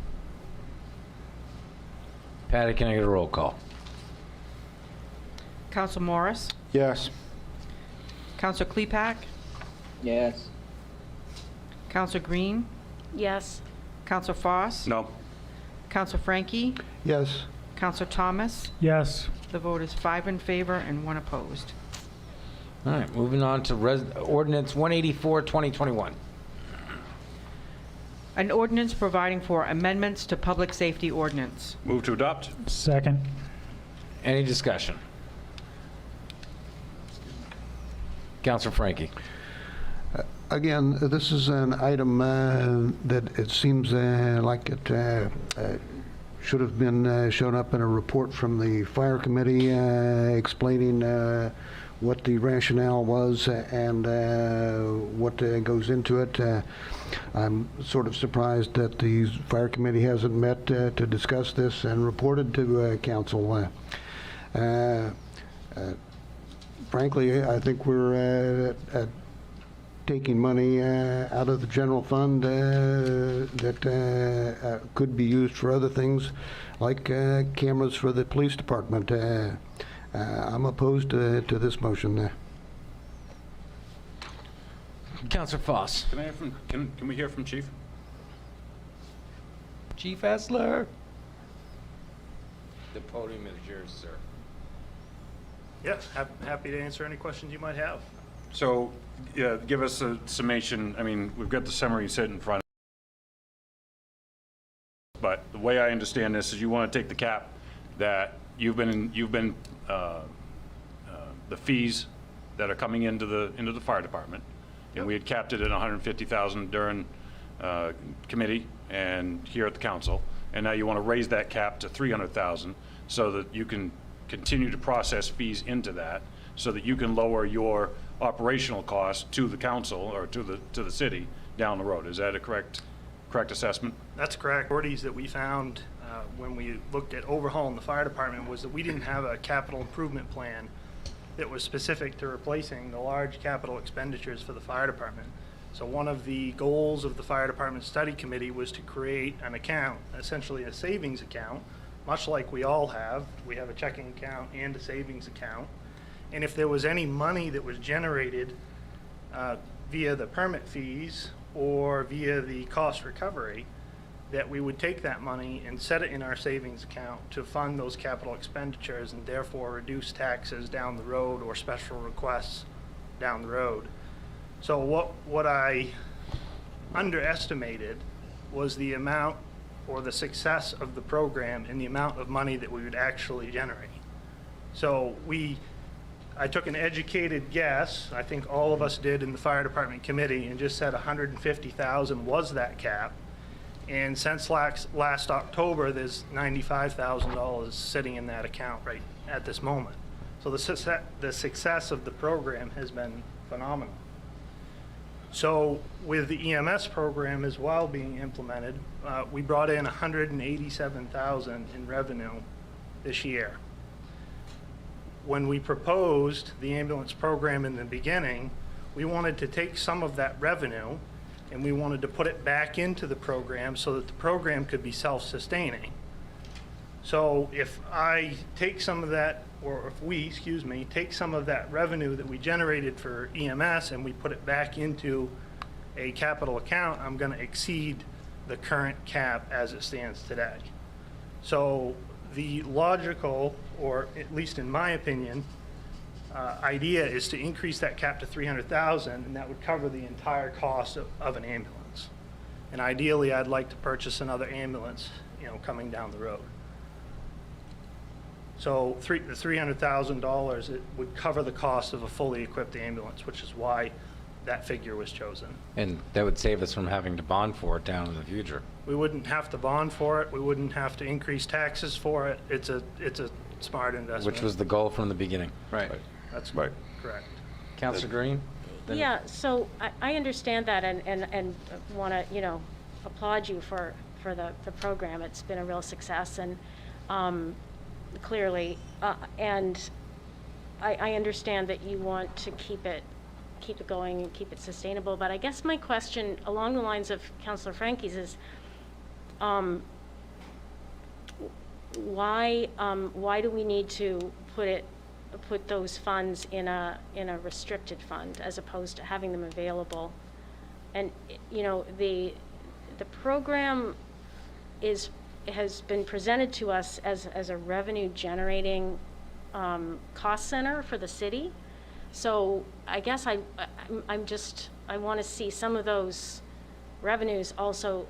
Patty, can I get a roll call? Council Morris? Yes. Council Klepak? Yes. Council Green? Yes. Council Foss? No. Council Frankie? Yes. Council Thomas? Yes. The vote is 5 in favor and 1 opposed. All right, moving on to ordinance 184, 2021. An ordinance providing for amendments to public safety ordinance. Move to adopt. Second. Any discussion? Councilor Frankie. Again, this is an item that it seems like it should have been shown up in a report from the fire committee explaining what the rationale was and what goes into it. I'm sort of surprised that the fire committee hasn't met to discuss this and reported to council. Frankly, I think we're taking money out of the general fund that could be used for other things, like cameras for the police department. I'm opposed to this motion. Councilor Foss. Can I hear from, can we hear from Chief? Chief Essler. The podium is yours, sir. Yes, happy to answer any questions you might have. So, yeah, give us a summation. I mean, we've got the summary set in front of us, but the way I understand this is you want to take the cap that you've been the fees that are coming into the fire department, and we had capped it at 150,000 during committee and here at the council, and now you want to raise that cap to 300,000 so that you can continue to process fees into that, so that you can lower your operational costs to the council or to the city down the road. Is that a correct assessment? That's correct. Priorities that we found when we looked at overhauling the fire department was that we didn't have a capital improvement plan that was specific to replacing the large capital expenditures for the fire department. So one of the goals of the fire department study committee was to create an account, essentially a savings account, much like we all have. We have a checking account and a savings account. And if there was any money that was generated via the permit fees or via the cost recovery, that we would take that money and set it in our savings account to fund those capital expenditures and therefore reduce taxes down the road or special requests down the road. So what I underestimated was the amount or the success of the program in the amount of money that we would actually generate. So I took an educated guess, I think all of us did in the fire department committee, and just said 150,000 was that cap. And since last October, there's $95,000 sitting in that account right at this moment. So the success of the program has been phenomenal. So with the EMS program as well being implemented, we brought in $187,000 in revenue this year. When we proposed the ambulance program in the beginning, we wanted to take some of that revenue and we wanted to put it back into the program so that the program could be self-sustaining. So if I take some of that, or if we, excuse me, take some of that revenue that we generated for EMS and we put it back into a capital account, I'm going to exceed the current cap as it stands today. So the logical, or at least in my opinion, idea is to increase that cap to 300,000, and that would cover the entire cost of an ambulance. And ideally, I'd like to purchase another ambulance, coming down the road. So the $300,000, it would cover the cost of a fully equipped ambulance, which is why that figure was chosen. And that would save us from having to bond for it down in the future. We wouldn't have to bond for it. We wouldn't have to increase taxes for it. It's a smart investment. Which was the goal from the beginning. Right. That's Right. correct. Councilor Green? Then- Yeah, so I understand that and want to, applaud you for the program. It's been a real success and clearly, and I understand that you want to keep it going and keep it sustainable. But I guess my question along the lines of Councilor Frankie's is, why do we need to put those funds in a restricted fund as opposed to having them available? And the program has been presented to us as a revenue generating cost center for the city. So I guess I want to see some of those revenues also,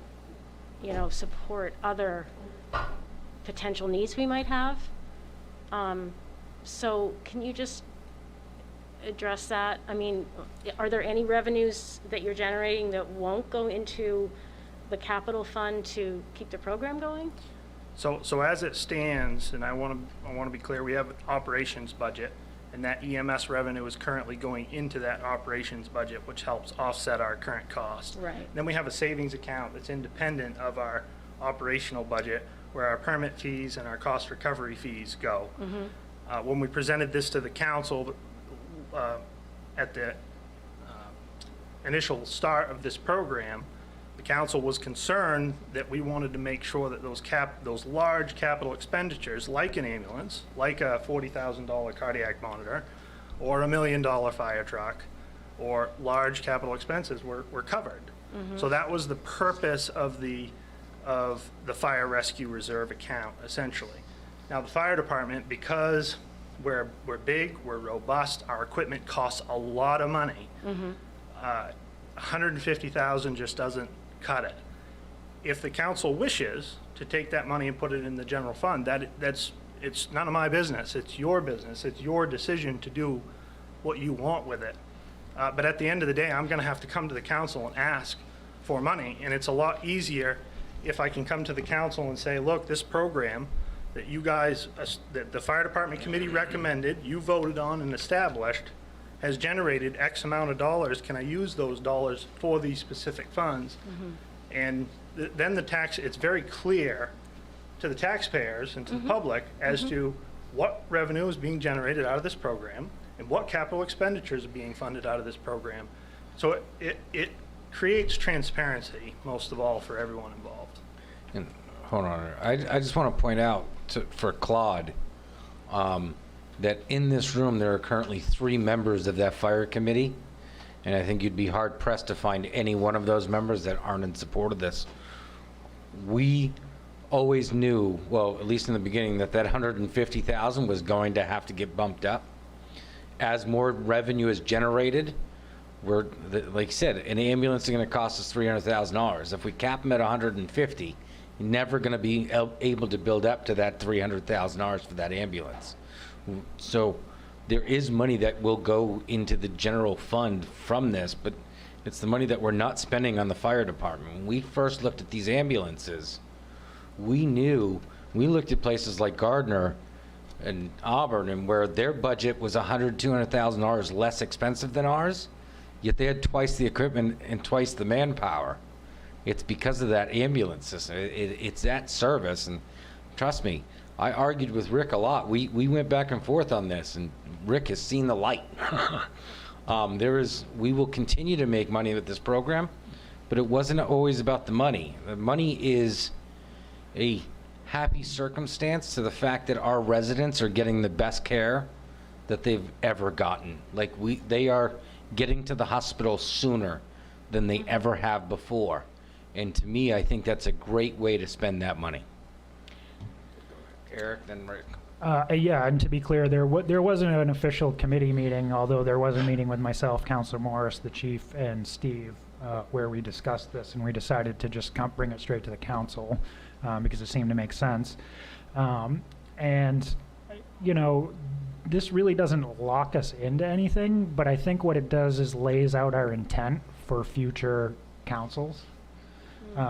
support other potential needs we might have. So can you just address that? I mean, are there any revenues that you're generating that won't go into the capital fund to keep the program going? So as it stands, and I want to be clear, we have an operations budget, and that EMS revenue is currently going into that operations budget, which helps offset our current cost. Right. Then we have a savings account that's independent of our operational budget, where our permit fees and our cost recovery fees go. Mm-hmm. When we presented this to the council at the initial start of this program, the council was concerned that we wanted to make sure that those large capital expenditures, like an ambulance, like a $40,000 cardiac monitor, or $1 million fire truck, or large capital expenses were covered. Mm-hmm. So that was the purpose of the fire rescue reserve account, essentially. Now the fire department, because we're big, we're robust, our equipment costs a lot of money. Mm-hmm. $150,000 just doesn't cut it. If the council wishes to take that money and put it in the general fund, it's none of my business. It's your business. It's your decision to do what you want with it. But at the end of the day, I'm going to have to come to the council and ask for money, and it's a lot easier if I can come to the council and say, look, this program that you guys, that the fire department committee recommended, you voted on and established, has generated X amount of dollars. Can I use those dollars for these specific funds? Mm-hmm. And then it's very clear to the taxpayers and to the public as to what revenue is being generated out of this program and what capital expenditures are being funded out of this program. So it creates transparency, most of all, for everyone involved. And hold on, I just want to point out for Claude that in this room there are currently 3 members of that fire committee, and I think you'd be hard pressed to find any one of those members that aren't in support of this. We always knew, well, at least in the beginning, that 150,000 was going to have to get bumped up as more revenue is generated. Like you said, an ambulance is going to cost us $300,000. If we cap them at 150, never going to be able to build up to that $300,000 for that ambulance. So there is money that will go into the general fund from this, but it's the money that we're not spending on the fire department. When we first looked at these ambulances, we looked at places like Gardner and Auburn, and where their budget was $100,000, $200,000 less expensive than ours, yet they had twice the equipment and twice the manpower. It's because of that ambulance system. It's that service, and trust me, I argued with Rick a lot. We went back and forth on this, and Rick has seen the light. We will continue to make money with this program, but it wasn't always about the money. The money is a happy circumstance to the fact that our residents are getting the best care that they've ever gotten. Like they are getting to the hospital sooner than they ever have before. And to me, I think that's a great way to spend that money. Eric, then Rick. Yeah, and to be clear, there wasn't an official committee meeting, although there was a meeting with myself, Councilor Morris, the chief, and Steve, where we discussed this, and we decided to just bring it straight to the council because it seemed to make sense. And, you know, this really doesn't lock us into anything, but I think what it does is lays out our intent for future councils.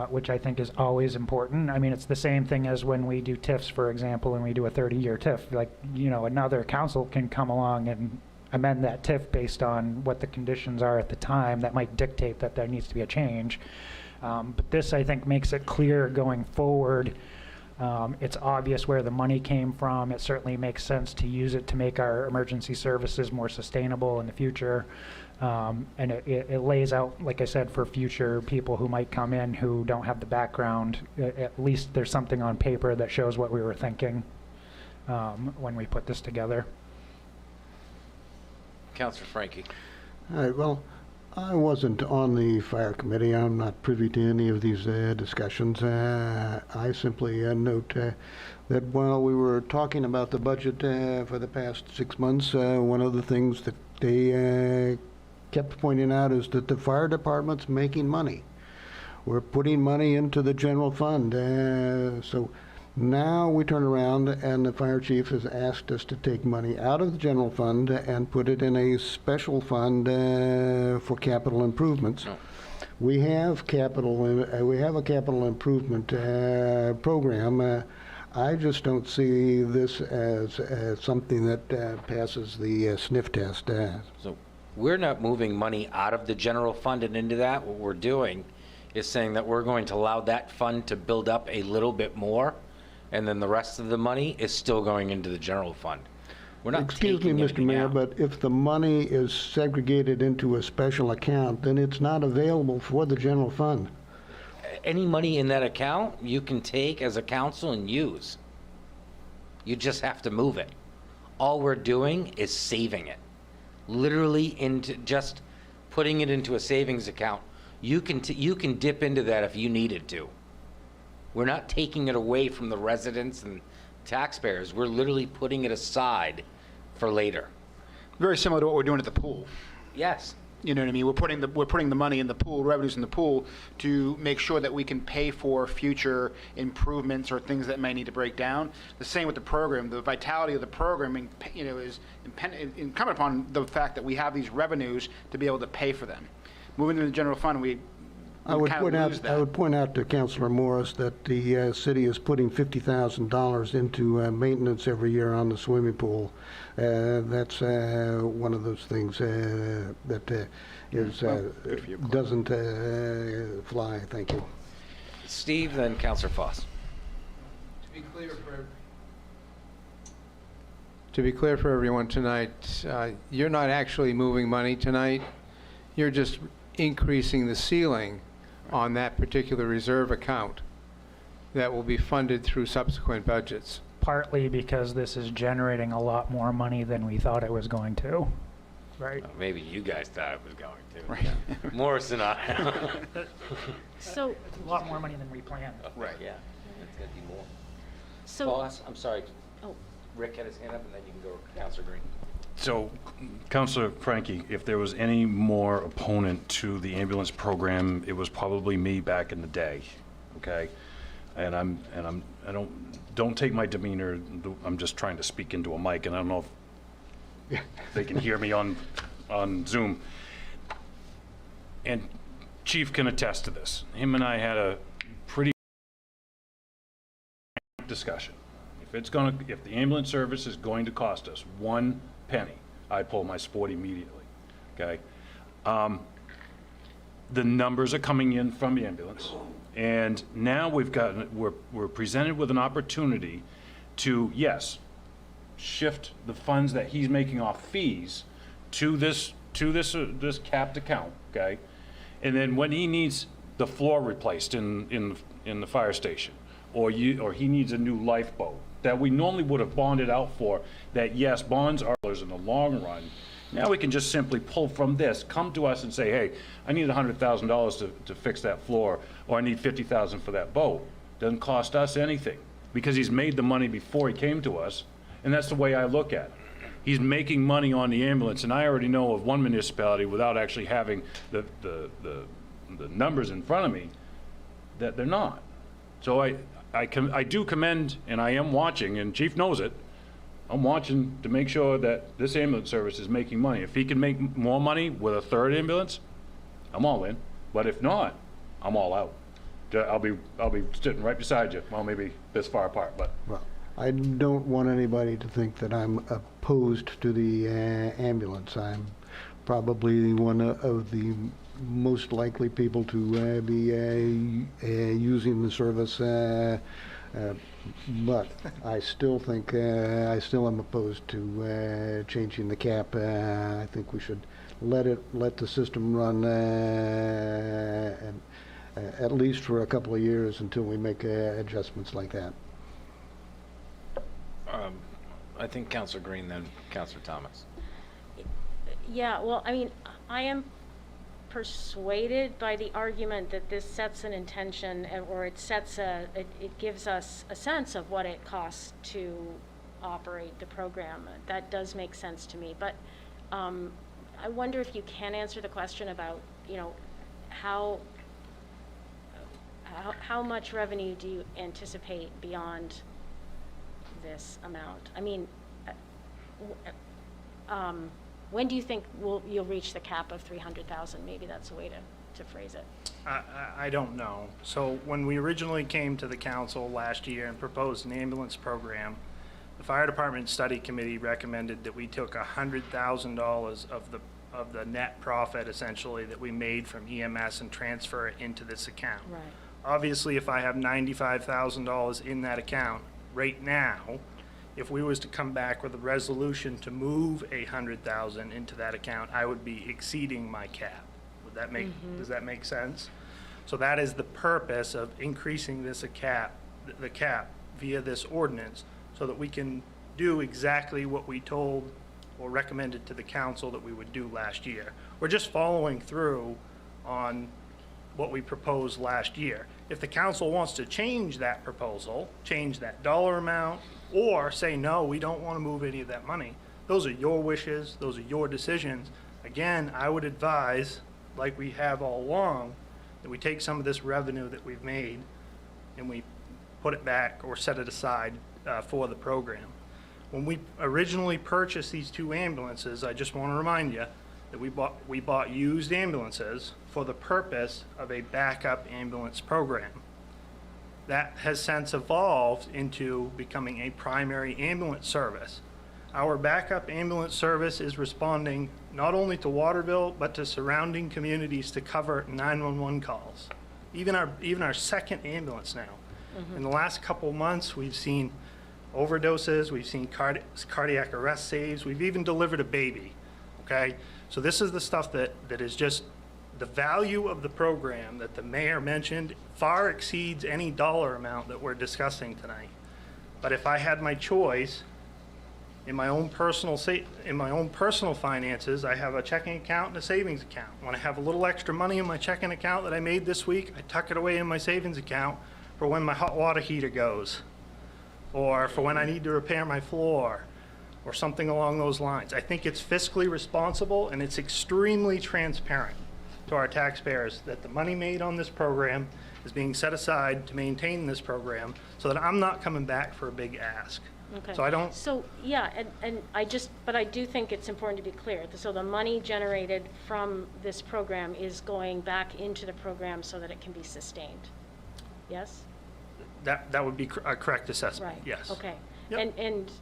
Which I think is always important. I mean, it's the same thing as when we do TIFs, for example, and we do a 30-year TIF. Like, you know, another council can come along and amend that TIF based on what the conditions are at the time that might dictate that there needs to be a change. But this, I think, makes it clear going forward. It's obvious where the money came from. It certainly makes sense to use it to make our emergency services more sustainable in the future. And it lays out, like I said, for future people who might come in who don't have the background. At least there's something on paper that shows what we were thinking when we put this together. Councilor Frankie. All right, well, I wasn't on the fire committee. I'm not privy to any of these discussions. I simply note that while we were talking about the budget for the past 6 months, one of the things that they kept pointing out is that the fire department's making money. We're putting money into the general fund. So now we turn around and the fire chief has asked us to take money out of the general fund and put it in a special fund for capital improvements. Oh. We have a capital improvement program. I just don't see this as something that passes the sniff test. So we're not moving money out of the general fund and into that. What we're doing is saying that we're going to allow that fund to build up a little bit more, and then the rest of the money is still going into the general fund. We're not Excuse me, Mr. Mayor, but if the money is segregated into a special account, then it's not available for the general fund. Any money in that account you can take as a council and use. You just have to move it. All we're doing is saving it. Literally into just putting it into a savings account. You can dip into that if you needed to. We're not taking it away from the residents and taxpayers. We're literally putting it aside for later. Very similar to what we're doing at the pool. Yes. You know what I mean? We're putting the money in the pool, revenues in the pool, to make sure that we can pay for future improvements or things that may need to break down. The same with the program. The vitality of the program, you know, is incumbent upon the fact that we have these revenues to be able to pay for them. Moving to the general fund, I would point out to Councilor Morris that the city is putting $50,000 into maintenance every year on the swimming pool. That's one of those things that doesn't fly. Thank you. Steve, then Councilor Foss. To be clear for everyone tonight, you're not actually moving money tonight. You're just increasing the ceiling on that particular reserve account that will be funded through subsequent budgets. Partly because this is generating a lot more money than we thought it was going to, right? Maybe you guys thought it was going to. Right. Morris and I. So it's a lot more money than we planned. Right. Yeah. It's going to be more. So Foss, I'm sorry. Oh. Rick had his hand up, and then you can go to Councilor Green. So, Councilor Frankie, if there was any more opponent to the ambulance program, it was probably me back in the day, okay? And don't take my demeanor, I'm just trying to speak into a mic, and I don't know if they can hear me on Zoom. And Chief can attest to this. Him and I had a pretty discussion. If the ambulance service is going to cost us 1 penny, I pull my support immediately, okay? The numbers are coming in from the ambulance, and now we're presented with an opportunity to, yes, shift the funds that he's making off fees to this capped account, okay? And then when he needs the floor replaced in the fire station, or he needs a new lifeboat that we normally would have bonded out for, that yes, bonds are in the long run. Now we can just simply pull from this, come to us and say, hey, I need $100,000 to fix that floor, or I need $50,000 for that boat. Doesn't cost us anything, because he's made the money before he came to us, and that's the way I look at it. He's making money on the ambulance, and I already know of one municipality, without actually having the numbers in front of me, that they're not. So I do commend, and I am watching, and Chief knows it, I'm watching to make sure that this ambulance service is making money. If he can make more money with a third ambulance, I'm all in. But if not, I'm all out. I'll be sitting right beside you. Well, maybe this far apart, but. Well, I don't want anybody to think that I'm opposed to the ambulance. I'm probably one of the most likely people to be using the service, but I still think I still am opposed to changing the cap. I think we should let the system run and, at least for a couple of years until we make adjustments like that. I think Councilor Green, then Councilor Thomas. Yeah, well, I mean, I am persuaded by the argument that this sets an intention, or it gives us a sense of what it costs to operate the program. That does make sense to me, but I wonder if you can answer the question about, how much revenue do you anticipate beyond this amount? I mean, when do you think you'll reach the cap of 300,000? Maybe that's a way to phrase it. I don't know. So when we originally came to the council last year and proposed an ambulance program, the fire department study committee recommended that we took $100,000 of the net profit, essentially, that we made from EMS and transfer it into this account. Right. Obviously, if I have $95,000 in that account right now, if we was to come back with a resolution to move $100,000 into that account, I would be exceeding my cap. Would that make, does that make sense? So that is the purpose of increasing the cap via this ordinance, so that we can do exactly what we told or recommended to the council that we would do last year. We're just following through on what we proposed last year. If the council wants to change that proposal, change that dollar amount, or say, no, we don't want to move any of that money, those are your wishes, those are your decisions. Again, I would advise, like we have all along, that we take some of this revenue that we've made and we put it back or set it aside for the program. When we originally purchased these two ambulances, I just want to remind you that we bought used ambulances for the purpose of a backup ambulance program. That has since evolved into becoming a primary ambulance service. Our backup ambulance service is responding not only to Waterville, but to surrounding communities to cover 911 calls. Even our second ambulance now. In the last couple months, we've seen overdoses, we've seen cardiac arrest saves, we've even delivered a baby, okay? So this is the stuff that is just, the value of the program that the mayor mentioned far exceeds any dollar amount that we're discussing tonight. But if I had my choice, in my own personal finances, I have a checking account and a savings account. When I have a little extra money in my checking account that I made this week, I tuck it away in my savings account for when my hot water heater goes, or for when I need to repair my floor, or something along those lines. I think it's fiscally responsible, and it's extremely transparent to our taxpayers that the money made on this program is being set aside to maintain this program so that I'm not coming back for a big ask. Okay. So I don't, So, yeah, and but I do think it's important to be clear. So the money generated from this program is going back into the program so that it can be sustained. Yes? that would be a correct assessment, Right. yes. Okay. Yep.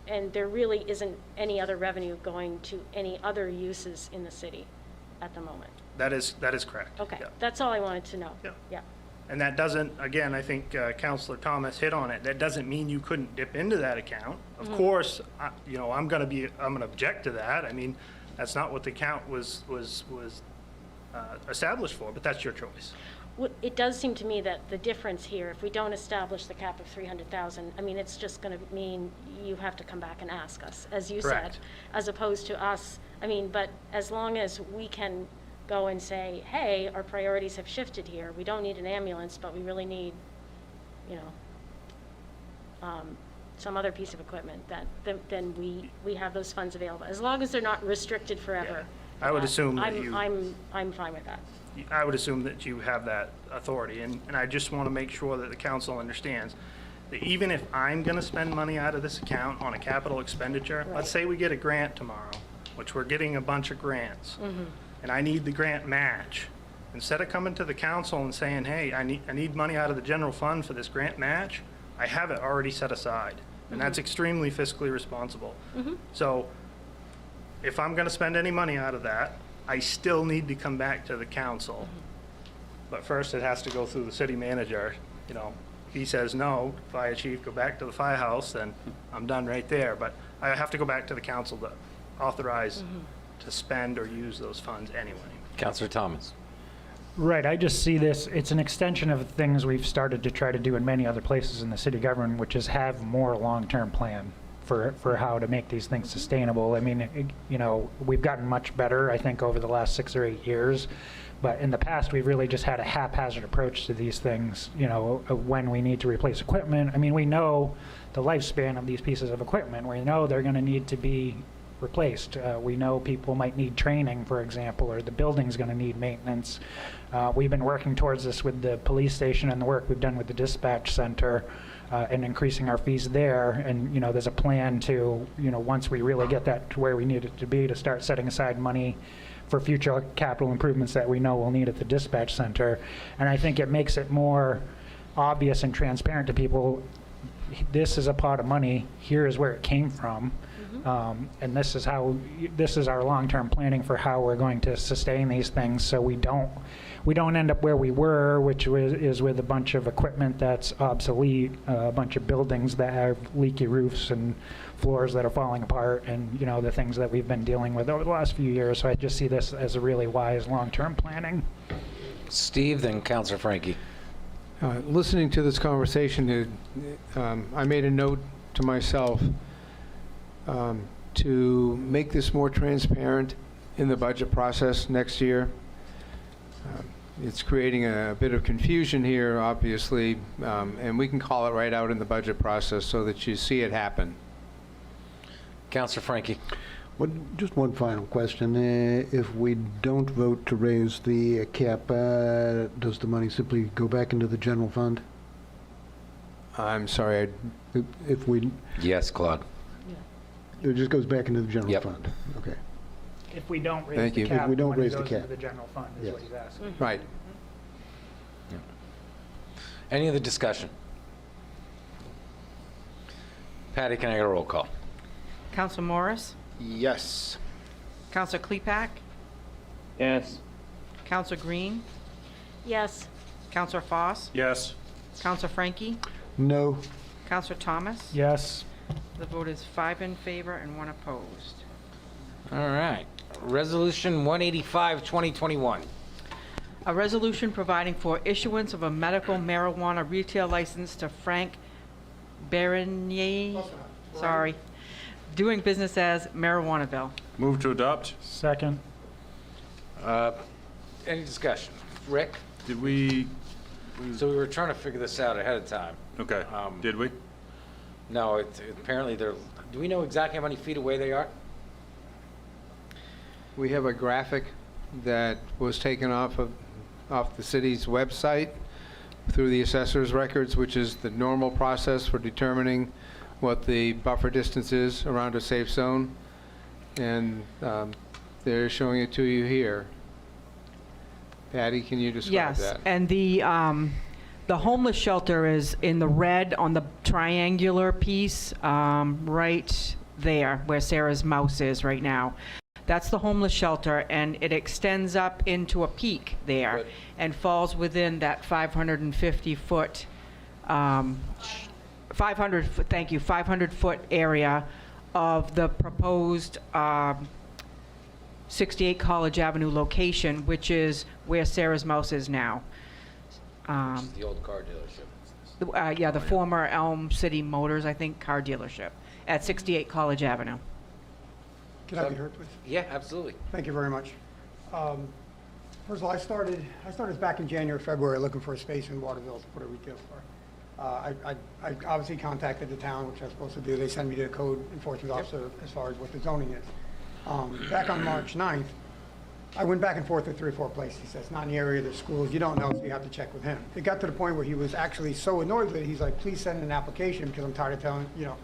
And there really isn't any other revenue going to any other uses in the city at the moment? That is correct. Okay, yeah. that's all I wanted to know. Yep. Yeah. And that doesn't, again, I think Councilor Thomas hit on it, that doesn't mean you couldn't dip into that account. Of course, I'm going to object to that. I mean, that's not what the account was established for, but that's your choice. It does seem to me that the difference here, if we don't establish the cap of 300,000, I mean, it's just going to mean you have to come back and ask us, as you said, Correct. as opposed to us. I mean, but as long as we can go and say, hey, our priorities have shifted here. We don't need an ambulance, but we really need, some other piece of equipment, then we have those funds available. As long as they're not restricted forever. I would assume that you. I'm fine with that. I would assume that you have that authority, and I just want to make sure that the council understands that even if I'm going to spend money out of this account on a capital expenditure, let's say we get a grant tomorrow, which we're getting a bunch of grants, and I need the grant match. Instead of coming to the council and saying, hey, I need money out of the general fund for this grant match, I have it already set aside, and that's extremely fiscally responsible. So if I'm going to spend any money out of that, I still need to come back to the council. But first, it has to go through the city manager. If he says no, fire chief, go back to the firehouse, then I'm done right there. But I have to go back to the council to authorize to spend or use those funds anyway. Councilor Thomas. Right, I just see this, it's an extension of things we've started to try to do in many other places in the city government, which is have more long-term plan for how to make these things sustainable. I mean, we've gotten much better, I think, over the last 6 or 8 years. But in the past, we've really just had a haphazard approach to these things, when we need to replace equipment. I mean, we know the lifespan of these pieces of equipment. We know they're going to need to be replaced. We know people might need training, for example, or the building's going to need maintenance. We've been working towards this with the police station and the work we've done with the dispatch center and increasing our fees there. And, there's a plan to, once we really get that to where we need it to be, to start setting aside money for future capital improvements that we know we'll need at the dispatch center. And I think it makes it more obvious and transparent to people, this is a pot of money, here is where it came from. And this is our long-term planning for how we're going to sustain these things, so we don't end up where we were, which is with a bunch of equipment that's obsolete, a bunch of buildings that have leaky roofs and floors that are falling apart, and the things that we've been dealing with over the last few years. So I just see this as a really wise long-term planning. Steve, then Councilor Frankie. Listening to this conversation, I made a note to myself to make this more transparent in the budget process next year. It's creating a bit of confusion here, obviously, and we can call it right out in the budget process so that you see it happen. Councilor Frankie. Just one final question. If we don't vote to raise the cap, does the money simply go back into the general fund? I'm sorry. If we... Yes, Claude. It just goes back into the general fund? Okay. If we don't raise Thank the you. cap, If we don't money raise the goes cap. into the general fund, is what he's asking. Right. Any other discussion? Patty, can I get a roll call? Council Morris? Yes. Council Klepak? Yes. Council Green? Yes. Council Foss? Yes. Council Frankie? No. Council Thomas? Yes. The vote is 5 in favor and 1 opposed. All right. Resolution 185, 2021. A resolution providing for issuance of a medical marijuana retail license to Frank Bernier, doing business as Marijuanaville. Move to adopt. Second. Any discussion? Rick? Did we? So we were trying to figure this out ahead of time. Okay. Did we? No, apparently they're, do we know exactly how many feet away they are? We have a graphic that was taken off the city's website through the assessor's records, which is the normal process for determining what the buffer distance is around a safe zone. And they're showing it to you here. Patty, can you describe that? Yes, and the homeless shelter is in the red on the triangular piece, right there where Sarah's mouse is right now. That's the homeless shelter, and it extends up into a peak there and falls within that 550-foot, 500-foot area of the proposed 68 College Avenue location, which is where Sarah's mouse is now. The old car dealership. Yeah, the former Elm City Motors, I think, car dealership at 68 College Avenue. Can I be heard, please? Yeah, absolutely. Thank you very much. First of all, I started back in January, February, looking for a space in Waterville to put a retail store. I obviously contacted the town, which I was supposed to do. They sent me to the code enforcement officer as far as what the zoning is. Back on March 9th, I went back and forth to 3 or 4 places. He says, it's not in the area, there's schools, you don't know, so you have to check with him. It got to the point where he was actually so annoyed with it, he's like, please send an application because I'm tired of telling, you know.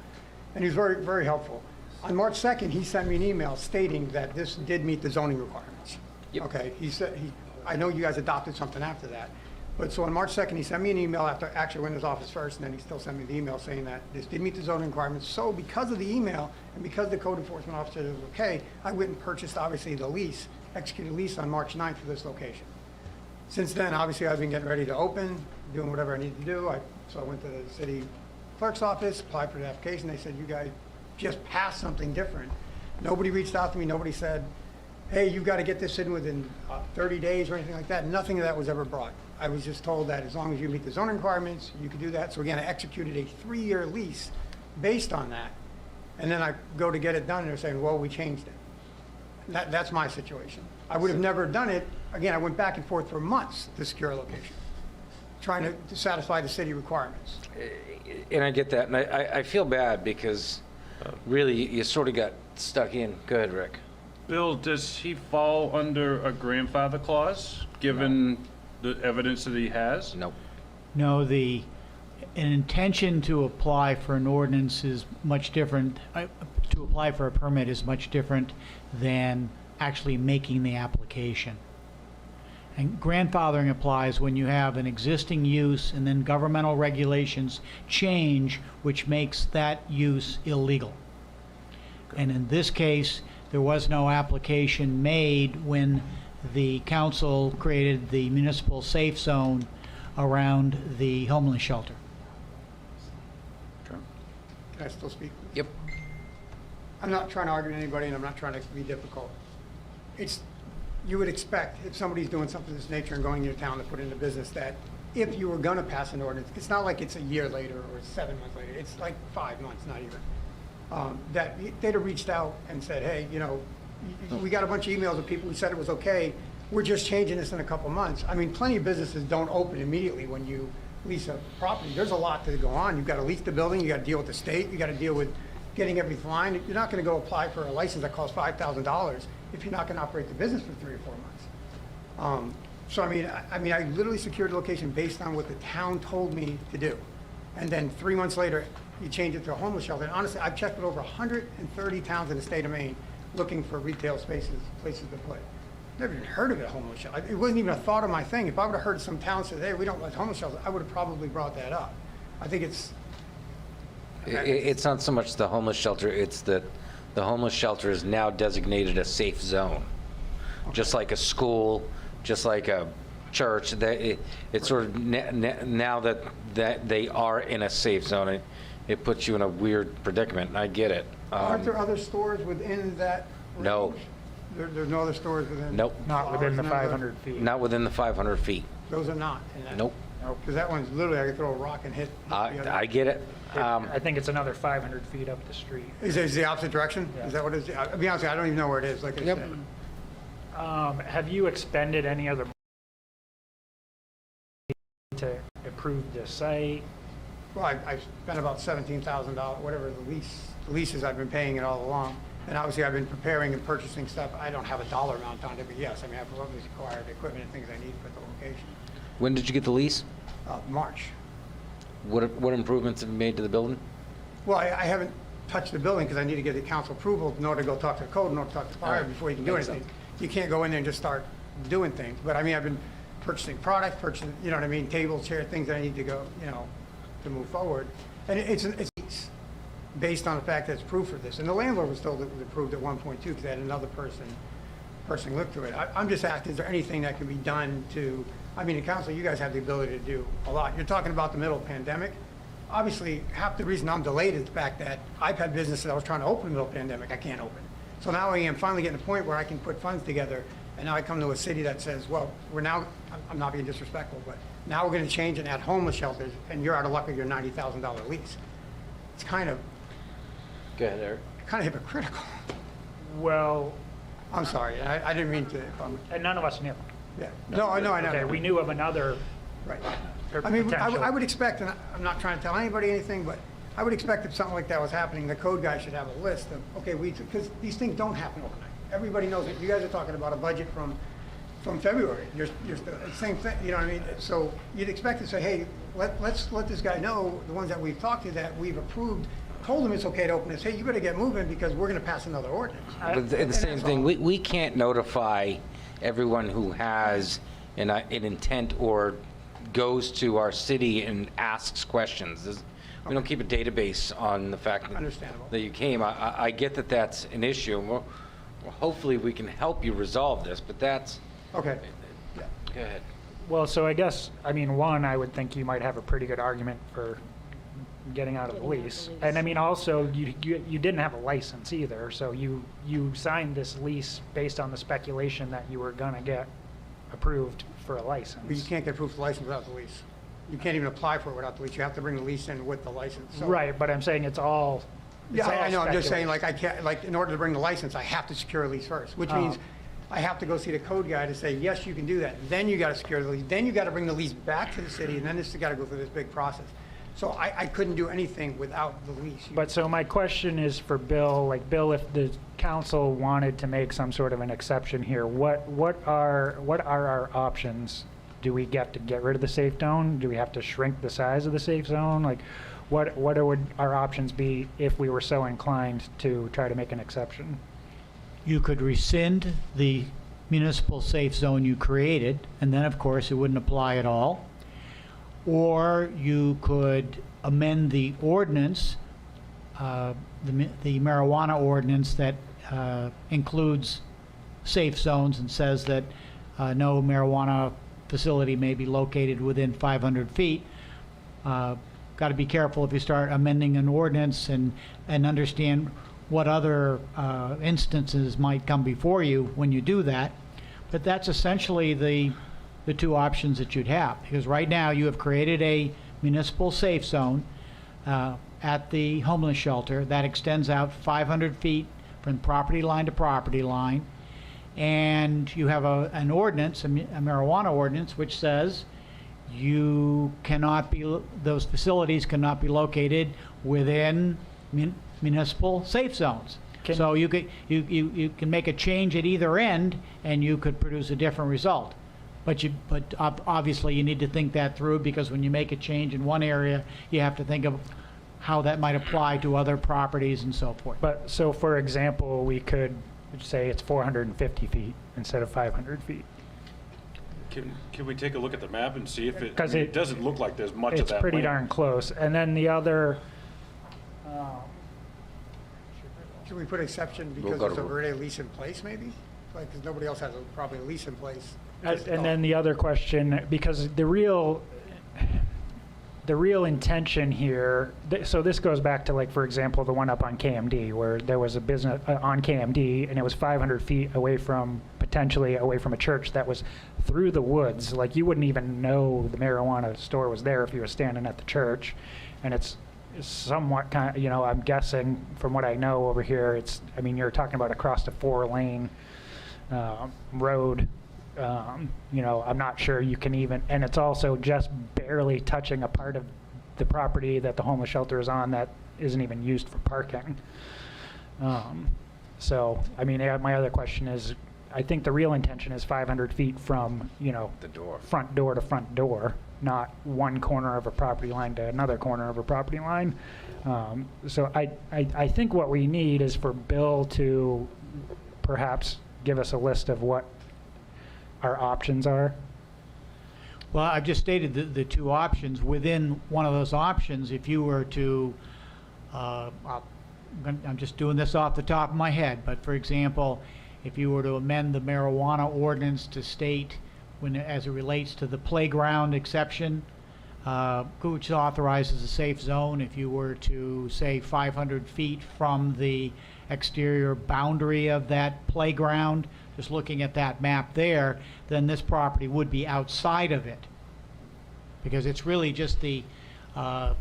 And he was very, very helpful. On March 2nd, he sent me an email stating that this did meet the zoning requirements. Yep. Okay, he said, I know you guys adopted something after that. But so on March 2nd, he sent me an email after actually went to his office first, and then he still sent me the email saying that this did meet the zoning requirements. So because of the email and because the code enforcement officer said it was okay, I went and purchased obviously the lease, executed a lease on March 9th for this location. Since then, obviously, I've been getting ready to open, doing whatever I need to do. So I went to the city clerk's office, applied for the application. They said, you guys just passed something different. Nobody reached out to me. Nobody said, hey, you've got to get this in within 30 days or anything like that. Nothing of that was ever brought. I was just told that as long as you meet the zoning requirements, you could do that. So again, I executed a 3-year lease based on that. And then I go to get it done, and they're saying, well, we changed it. That's my situation. I would have never done it. Again, I went back and forth for months to secure a location, trying to satisfy the city requirements. And I get that, and I feel bad because really you sort of got stuck in. Go ahead, Rick. Bill, does he fall under a grandfather clause, given the evidence that he has? Nope. No, an intention to apply for an ordinance is much different, to apply for a permit is much different than actually making the application. And grandfathering applies when you have an existing use and then governmental regulations change, which makes that use illegal. And in this case, there was no application made when the council created the municipal safe zone around the homeless shelter. Can I still speak? Yep. I'm not trying to argue with anybody, and I'm not trying to be difficult. You would expect if somebody's doing something of this nature and going into town to put into business that if you were going to pass an ordinance, it's not like it's a year later or 7 months later. It's like 5 months, not even. That they'd have reached out and said, hey, you know, we got a bunch of emails of people who said it was okay. We're just changing this in a couple months. I mean, plenty of businesses don't open immediately when you lease a property. There's a lot to go on. You've got to lease the building. You got to deal with the state. You got to deal with getting everything lined. You're not going to go apply for a license that costs $5,000 if you're not going to operate the business for 3 or 4 months. So I I literally secured a location based on what the town told me to do, and then 3 months later, you change it to a homeless shelter. And honestly, I've checked with over 130 towns in the state of Maine looking for retail spaces, places to play. Never even heard of a homeless shelter. It wasn't even a thought of my thing. If I would have heard some town say, hey, we don't like homeless shelters, I would have probably brought that up. I think It's not so much the homeless shelter, it's that the homeless shelter is now designated a safe zone. Okay. Just like a school, just like a church, it's sort of now that they are in a safe zone, it puts you in a weird predicament, and I get it. Aren't there other stores within that range? No. There's no other stores within? Nope. Not within the 500 feet. Not within the 500 feet. Those are not in that? Nope. Because that one's literally, I could throw a rock and hit. I get it. I think it's another 500 feet up the street. Is it the opposite direction? Yeah. Is that what it is? I'll be honest with you, I don't even know where it is, like I Yep. said. Have you expended any other to improve the site? Well, I spent about $17,000, whatever the leases I've been paying it all along. And obviously, I've been preparing and purchasing stuff. I don't have a dollar amount on it, but yes, I've obviously acquired equipment and things I need for the location. When did you get the lease? March. What improvements have you made to the building? Well, I haven't touched the building because I need to get the council approval in order to go talk to the code, in order to talk to fire Right. before you can do Makes anything. You can't go in there and just start doing things. But I mean, I've been purchasing product, you know what I mean, tables, chairs, things that I need to go, you know, to move forward. And it's based on the fact that it's proof for this. And the landlord was told it was approved at 1.2 because they had another person look through it. I'm just asking, is there anything that can be done to, I mean, the council, you guys have the ability to do a lot. You're talking about the middle of the pandemic. Obviously, half the reason I'm delayed is the fact that I've had businesses I was trying to open in the middle of the pandemic, I can't open. So now I am finally getting to the point where I can put funds together, and now I come to a city that says, well, we're now, I'm not being disrespectful, but now we're gonna change and add homeless shelters, and you're out of luck with your $90,000 lease. It's kind of Go ahead, Eric. hypocritical. Well, I'm sorry, I didn't mean to, and none of us knew. yeah. No, I know. Okay, we knew of another Right. I mean, potential. I would expect, and I'm not trying to tell anybody anything, but I would expect if something like that was happening, the code guy should have a list of, okay, because these things don't happen overnight. Everybody knows it. You guys are talking about a budget from February. You're still, same thing, you know what I mean? So you'd expect to say, hey, let's let this guy know, the ones that we've talked to that we've approved, told him it's okay to open this, hey, you better get moving because we're gonna pass another ordinance. But the same thing, we can't notify everyone who has an intent or goes to our city and asks questions. We don't keep a database on the fact Understandable. that you came. I get that that's an issue. Well, hopefully we can help you resolve this, but that's, Okay. Yeah. go ahead. Well, so I guess, I mean, one, I would think you might have a pretty good argument for getting out of the lease. And I mean, also, you didn't have a license either, so you signed this lease based on the speculation that you were gonna get approved for a license. But you can't get approved for license without the lease. You can't even apply for it without the lease. You have to bring the lease in with the license. So- Right, but I'm saying it's all. Yeah, I know, I'm just saying, speculation. like, I can't, like, in order to bring the license, I have to secure a lease first, which means I have to go see the code guy to say, yes, you can do that. Then you gotta secure the lease, then you gotta bring the lease back to the city, and then this has gotta go through this big process. So I couldn't do anything without the lease. But so my question is for Bill, like, Bill, if the council wanted to make some sort of an exception here, what are our options? Do we get to get rid of the safe zone? Do we have to shrink the size of the safe zone? Like, what would our options be if we were so inclined to try to make an exception? You could rescind the municipal safe zone you created, and then, of course, it wouldn't apply at all. Or you could amend the ordinance, the marijuana ordinance that includes safe zones and says that no marijuana facility may be located within 500 feet. Got to be careful if you start amending an ordinance and understand what other instances might come before you when you do that. But that's essentially the two options that you'd have. Because right now you have created a municipal safe zone at the homeless shelter that extends out 500 feet from property line to property line. And you have an ordinance, a marijuana ordinance, which says you cannot be, those facilities cannot be located within municipal safe zones. So you can make a change at either end and you could produce a different result. But obviously you need to think that through, because when you make a change in one area, you have to think of how that might apply to other properties and so forth. But, so for example, we could say it's 450 feet instead of 500 feet. Can we take a look at the map and see if it, 'Cause it doesn't look like there's much of It's that pretty land. darn close. And then the other, Should we put exception We'll because go there's to- already a lease in place, maybe? Like, because nobody else has probably a lease in place. and then the other question, because the real intention here, so this goes back to, like, for example, the one up on KMD, where there was a business on KMD, and it was 500 feet away from, potentially away from a church that was through the woods. Like, you wouldn't even know the marijuana store was there if you were standing at the church. And it's somewhat kind of, I'm guessing from what I know over here, I mean, you're talking about across the 4-lane road. I'm not sure you can even, and it's also just barely touching a part of the property that the homeless shelter is on that isn't even used for parking. So, I mean, my other question is, I think the real intention is 500 feet from, The door. front door to front door. not one corner of a property line to another corner of a property line. So I think what we need is for Bill to perhaps give us a list of what our options are. Well, I've just stated the two options. Within one of those options, if you were to, I'm just doing this off the top of my head, but for example, if you were to amend the marijuana ordinance to state, as it relates to the playground exception, which authorizes a safe zone, if you were to say 500 feet from the exterior boundary of that playground, just looking at that map there, then this property would be outside of it. Because it's really just the, that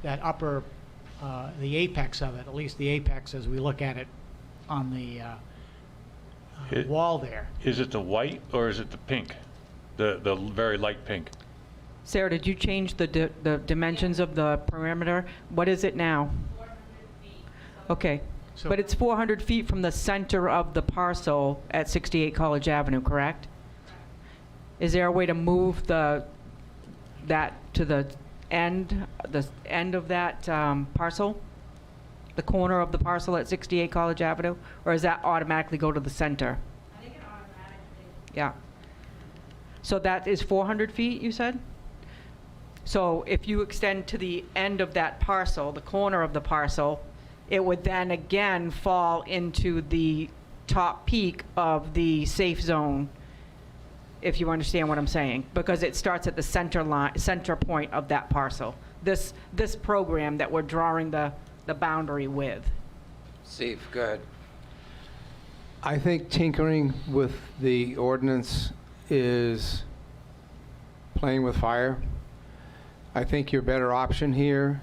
upper, the apex of it, at least the apex as we look at it on the wall there. Is it the white or is it the pink? The very light pink? Sarah, did you change the dimensions of the perimeter? What is it now? 400 feet. Okay, but it's 400 feet from the center of the parcel at 68 College Avenue, correct? Is there a way to move that to the end of that parcel? The corner of the parcel at 68 College Avenue? Or does that automatically go to the center? I think it automatically. Yeah. So that is 400 feet, you said? So if you extend to the end of that parcel, the corner of the parcel, it would then again fall into the top peak of the safe zone, if you understand what I'm saying, because it starts at the center point of that parcel. This program that we're drawing the boundary with. Steve, go ahead. I think tinkering with the ordinance is playing with fire. I think your better option here,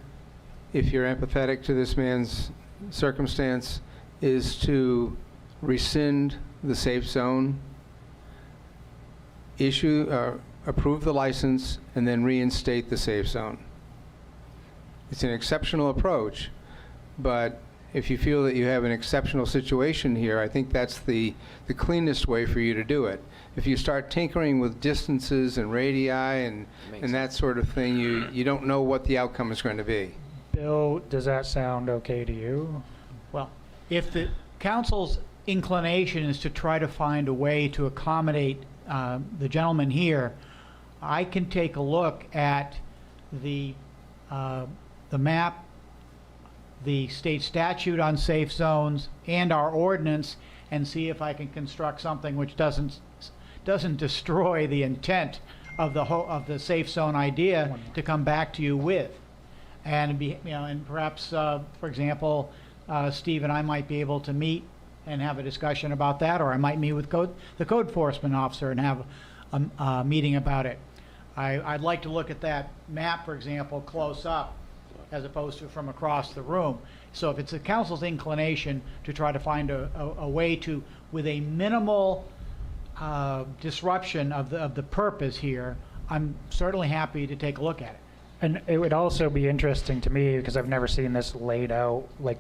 if you're empathetic to this man's circumstance, is to rescind the safe zone, approve the license, and then reinstate the safe zone. It's an exceptional approach, but if you feel that you have an exceptional situation here, I think that's the cleanest way for you to do it. If you start tinkering with distances and radii and that sort of thing, you don't know what the outcome is going to be. Bill, does that sound okay to you? Well, if the council's inclination is to try to find a way to accommodate the gentleman here, I can take a look at the map, the state statute on safe zones, and our ordinance, and see if I can construct something which doesn't destroy the intent of the safe zone idea to come back to you with. And and perhaps, for example, Steve and I might be able to meet and have a discussion about that, or I might meet with the code enforcement officer and have a meeting about it. I'd like to look at that map, for example, close up, as opposed to from across the room. So if it's the council's inclination to try to find a way to, with a minimal disruption of the purpose here, I'm certainly happy to take a look at it. And it would also be interesting to me, because I've never seen this laid out, like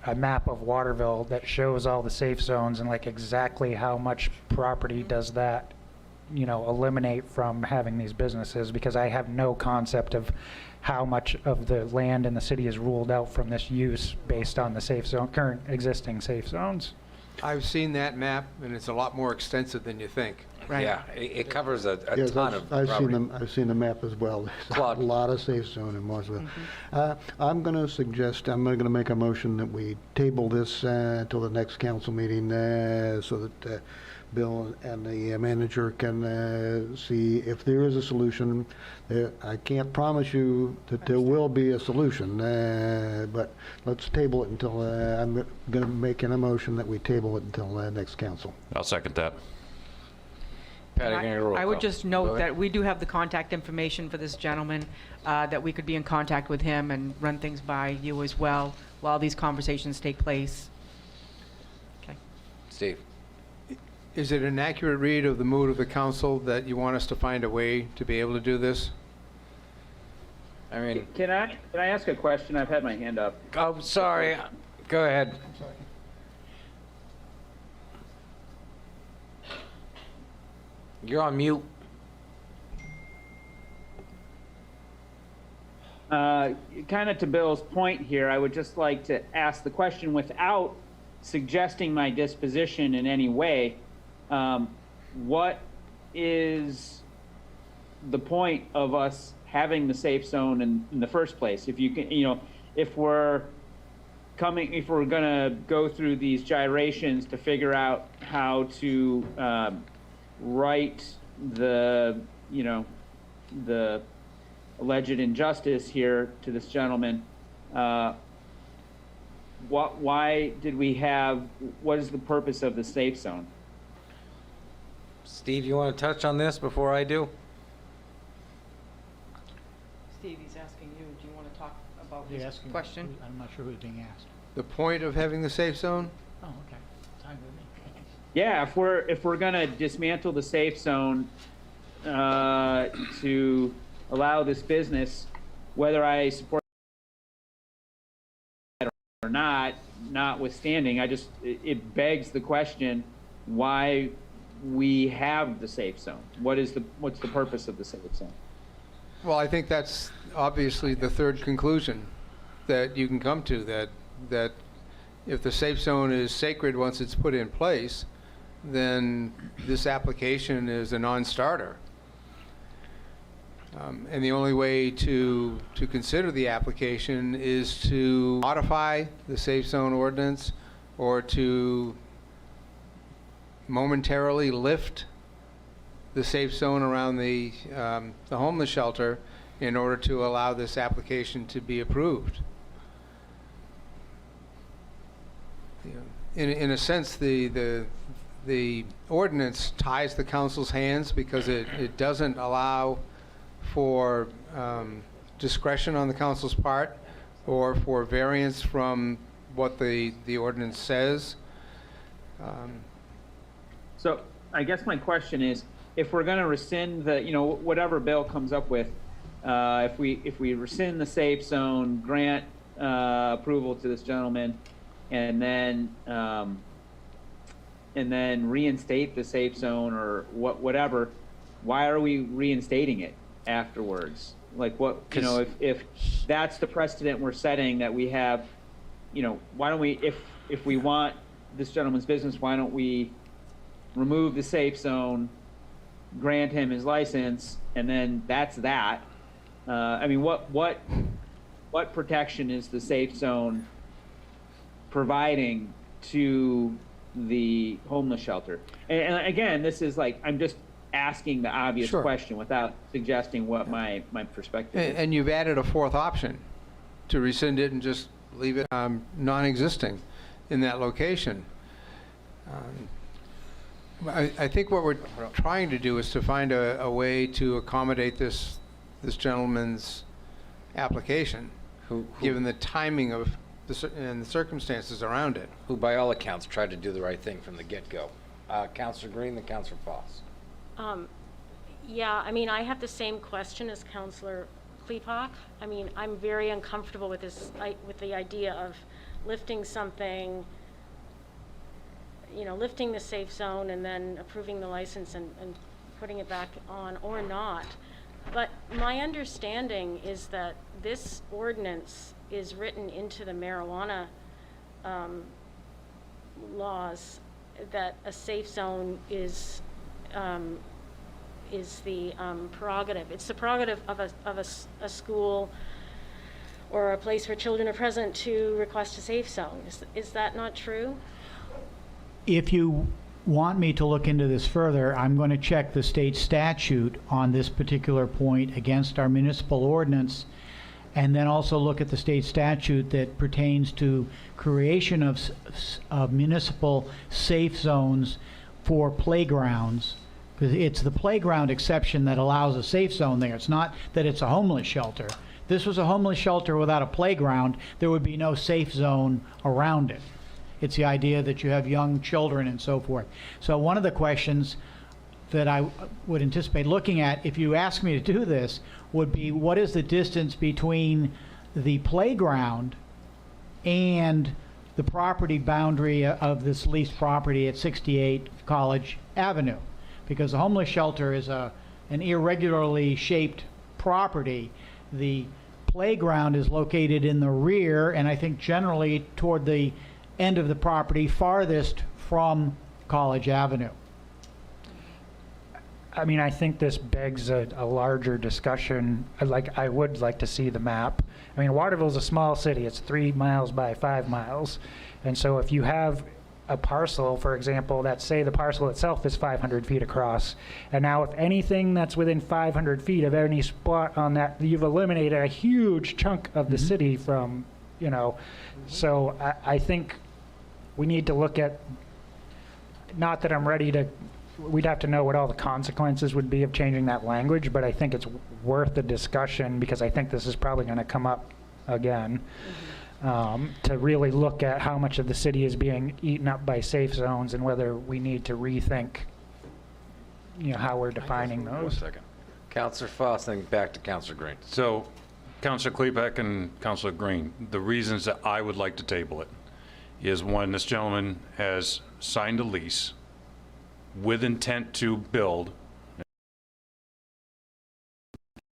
a map of Waterville that shows all the safe zones and like exactly how much property does that, eliminate from having these businesses, because I have no concept of how much of the land in the city is ruled out from this use based on the safe zone, current existing safe zones. I've seen that map, and it's a lot more extensive than you think. Right. Yeah, it covers a Yes, ton of property. I've seen the map as well. There's Claude. a lot of safe zone in Waterville. I'm going to make a motion that we table this until the next council meeting so that Bill and the manager can see if there is a solution. I can't promise you that there will be a solution, but let's table it until, I'm going to make an motion that we table it until next council. I'll second that. I would just note that we do have the contact information for this gentleman, that we could be in contact with him and run things by you as well while these conversations take place. Okay. Steve. Is it an accurate read of the mood of the council that you want us to find a way to be able to do this? I mean, Can I ask a question? I've had my hand up. oh, sorry. Go ahead. You're on mute. kind of to Bill's point here, I would just like to ask the question without suggesting my disposition in any way. What is the point of us having the safe zone in the first place? If you can, if we're going to go through these gyrations to figure out how to right the alleged injustice here to this gentleman, why did we have, what is the purpose of the safe zone? Steve, you want to touch on this before I do? Steve, he's asking you, do you want to talk about You're his asking- question? I'm not sure who's being asked. The point of having the safe zone? Oh, okay. Fine with me. Yeah, if we're gonna dismantle the safe zone to allow this business, whether I support it or not, notwithstanding, it begs the question why we have the safe zone. What's the purpose of the safe zone? Well, I think that's obviously the third conclusion that you can come to, that if the safe zone is sacred once it's put in place, then this application is a non-starter. And the only way to consider the application is to modify the safe zone ordinance or to momentarily lift the safe zone around the homeless shelter in order to allow this application to be approved. In a sense, the ordinance ties the council's hands because it doesn't allow for discretion on the council's part or for variance from what the ordinance says. So I guess my question is, if we're going to rescind the, whatever bill comes up with, if we rescind the safe zone, grant approval to this gentleman, and then reinstate the safe zone or whatever, why are we reinstating it afterwards? Like what, if that's the precedent we're setting, that we have, why don't we, if we want this gentleman's business, why don't we remove the safe zone, grant him his license, and then that's that. I mean, what protection is the safe zone providing to the homeless shelter? And again, this is like, I'm just asking the obvious Sure. question without suggesting what my perspective is. And you've added a fourth option to rescind it and just leave it non-existing in that location. I think what we're trying to do is to find a way to accommodate this gentleman's application, given the timing of and the circumstances around it. Who, by all accounts, tried to do the right thing from the get-go. Councilor Green, then Councilor Foss. Yeah, I mean, I have the same question as Councilor Klepak. I mean, I'm very uncomfortable with this, with the idea of lifting something, lifting the safe zone and then approving the license and putting it back on or not. But my understanding is that this ordinance is written into the marijuana laws, that a safe zone is the prerogative. It's the prerogative of a school or a place where children are present to request a safe zone. Is that not true? If you want me to look into this further, I'm going to check the state statute on this particular point against our municipal ordinance, and then also look at the state statute that pertains to creation of municipal safe zones for playgrounds. Because it's the playground exception that allows a safe zone there. It's not that it's a homeless shelter. If this was a homeless shelter without a playground, there would be no safe zone around it. It's the idea that you have young children and so forth. So one of the questions that I would anticipate looking at, if you ask me to do this, would be what is the distance between the playground and the property boundary of this leased property at 68 College Avenue? Because the homeless shelter is an irregularly shaped property. The playground is located in the rear, and I think generally toward the end of the property farthest from College Avenue. I mean, I think this begs a larger discussion. I would like to see the map. I mean, Waterville's a small city. It's 3 miles by 5 miles. And so if you have a parcel, for example, that say the parcel itself is 500 feet across, and now if anything that's within 500 feet of any spot on that, you've eliminated a huge chunk of the city from, you know. So I think we need to look at, not that I'm ready to, we'd have to know what all the consequences would be of changing that language, but I think it's worth the discussion because I think this is probably going to come up again, to really look at how much of the city is being eaten up by safe zones and whether we need to rethink, you know, how we're defining those. 1 second. Counselor Foss, then back to Counselor Green. So, Counselor Klebeck and Counselor Green, the reasons that I would like to table it is, one, this gentleman has signed a lease with intent to build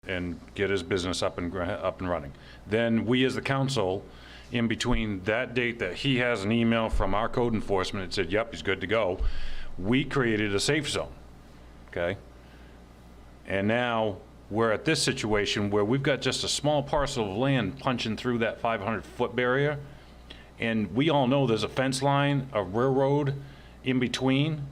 and get his business up and running. Then we as the council, in between that date that he has an email from our code enforcement that said, yep, he's good to go, we created a safe zone, okay? And now we're at this situation where we've got just a small parcel of land punching through that 500-foot barrier, and we all know there's a fence line, a railroad in between,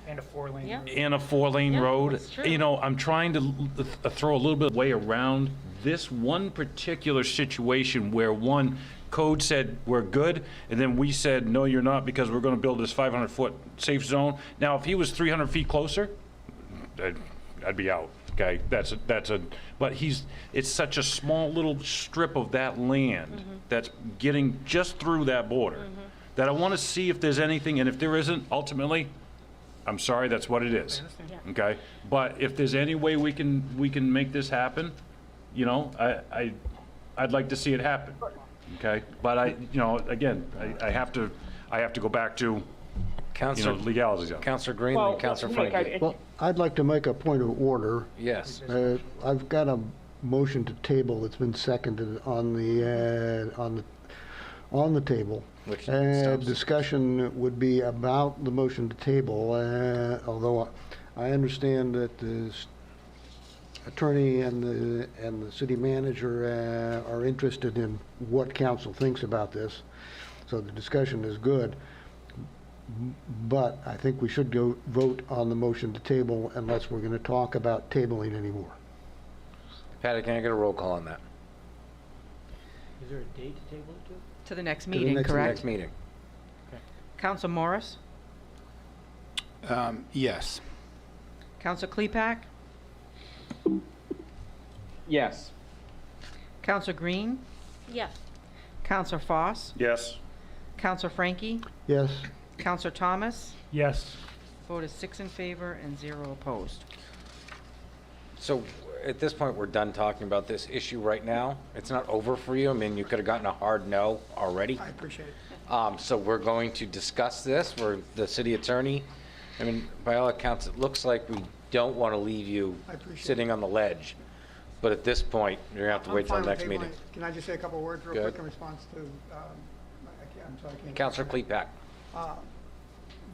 And a 4-lane. Yeah. in a 4-lane road. that's true. You know, I'm trying to throw a little bit of way around this one particular situation where one code said we're good, and then we said, no, you're not, because we're going to build this 500-foot safe zone. Now, if he was 300 feet closer, I'd be out. Okay, but it's such a small little strip of that land that's getting just through that border that I want to see if there's anything, and if there isn't, ultimately, I'm sorry, that's what it is. Okay, but if there's any way we can make this happen, you know, I'd like to see it happen. Okay, but you know, again, I have to go back to, legalities. Counselor Green, then Counselor Frankie. Well, I'd like to make a point of order. Yes. I've got a motion to table that's been seconded on the table. Which stops. Discussion would be about the motion to table, although I understand that the attorney and the city manager are interested in what council thinks about this, so the discussion is good. But I think we should go vote on the motion to table unless we're going to talk about tabling anymore. Patty, can I get a roll call on that? Is there a date to table it to? To the next the meeting, next- correct? Next meeting. Counsel Morris? Yes. Counsel Klepak? Yes. Counsel Green? Yeah. Counselor Foss? Yes. Counselor Frankie? Yes? Counselor Thomas? Yes. Vote is 6 in favor and 0 opposed. So at this point, we're done talking about this issue right now. It's not over for you. I mean, you could have gotten a hard no already. I appreciate it. So we're going to discuss this. We're the city attorney. I mean, by all accounts, it looks like we don't want to leave you I appreciate sitting on the ledge. But at this point, you're going to have to wait till the next meeting. Can I just say a couple words real Good. quick in response to, I'm sorry, I can't. Counselor Klepak.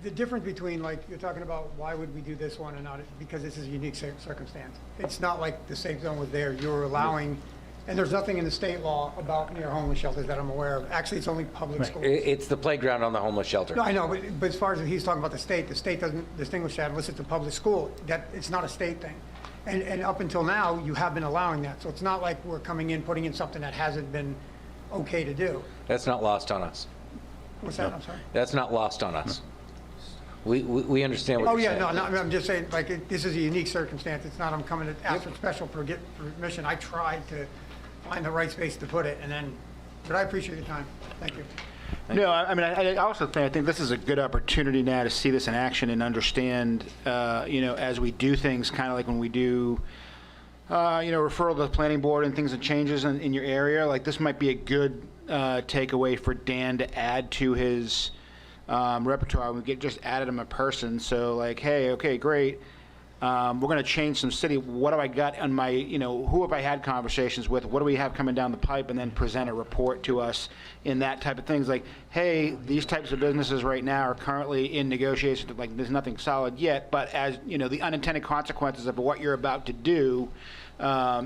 The difference between, like, you're talking about why would we do this one and not, because this is a unique circumstance. It's not like the safe zone was there. You're allowing, and there's nothing in the state law about near homeless shelters that I'm aware of. Actually, it's only public schools. It's the playground on the homeless shelter. No, I know, but as far as he's talking about the state doesn't distinguish that unless it's a public school. That, it's not a state thing. And up until now, you have been allowing that. So it's not like we're coming in, putting in something that hasn't been okay to do. That's not lost on us. What's that? I'm sorry. That's not lost on us. We understand what Oh, you're yeah, saying. no, I'm just saying, like, this is a unique circumstance. It's not I'm coming to ask for special permission. I tried to find the right space to put it, but I appreciate your time. Thank you. No, I mean, I also think this is a good opportunity now to see this in action and understand, as we do things, kind of like when we do, referral to the planning board and things and changes in your area, like this might be a good takeaway for Dan to add to his repertoire. We just added him a person, so like, hey, okay, great. we're going to change some city. What do I got on my, who have I had conversations with? What do we have coming down the pipe? And then present a report to us in that type of things. Like, hey, these types of businesses right now are currently in negotiations. Like, there's nothing solid yet, but as, the unintended consequences of what you're about to do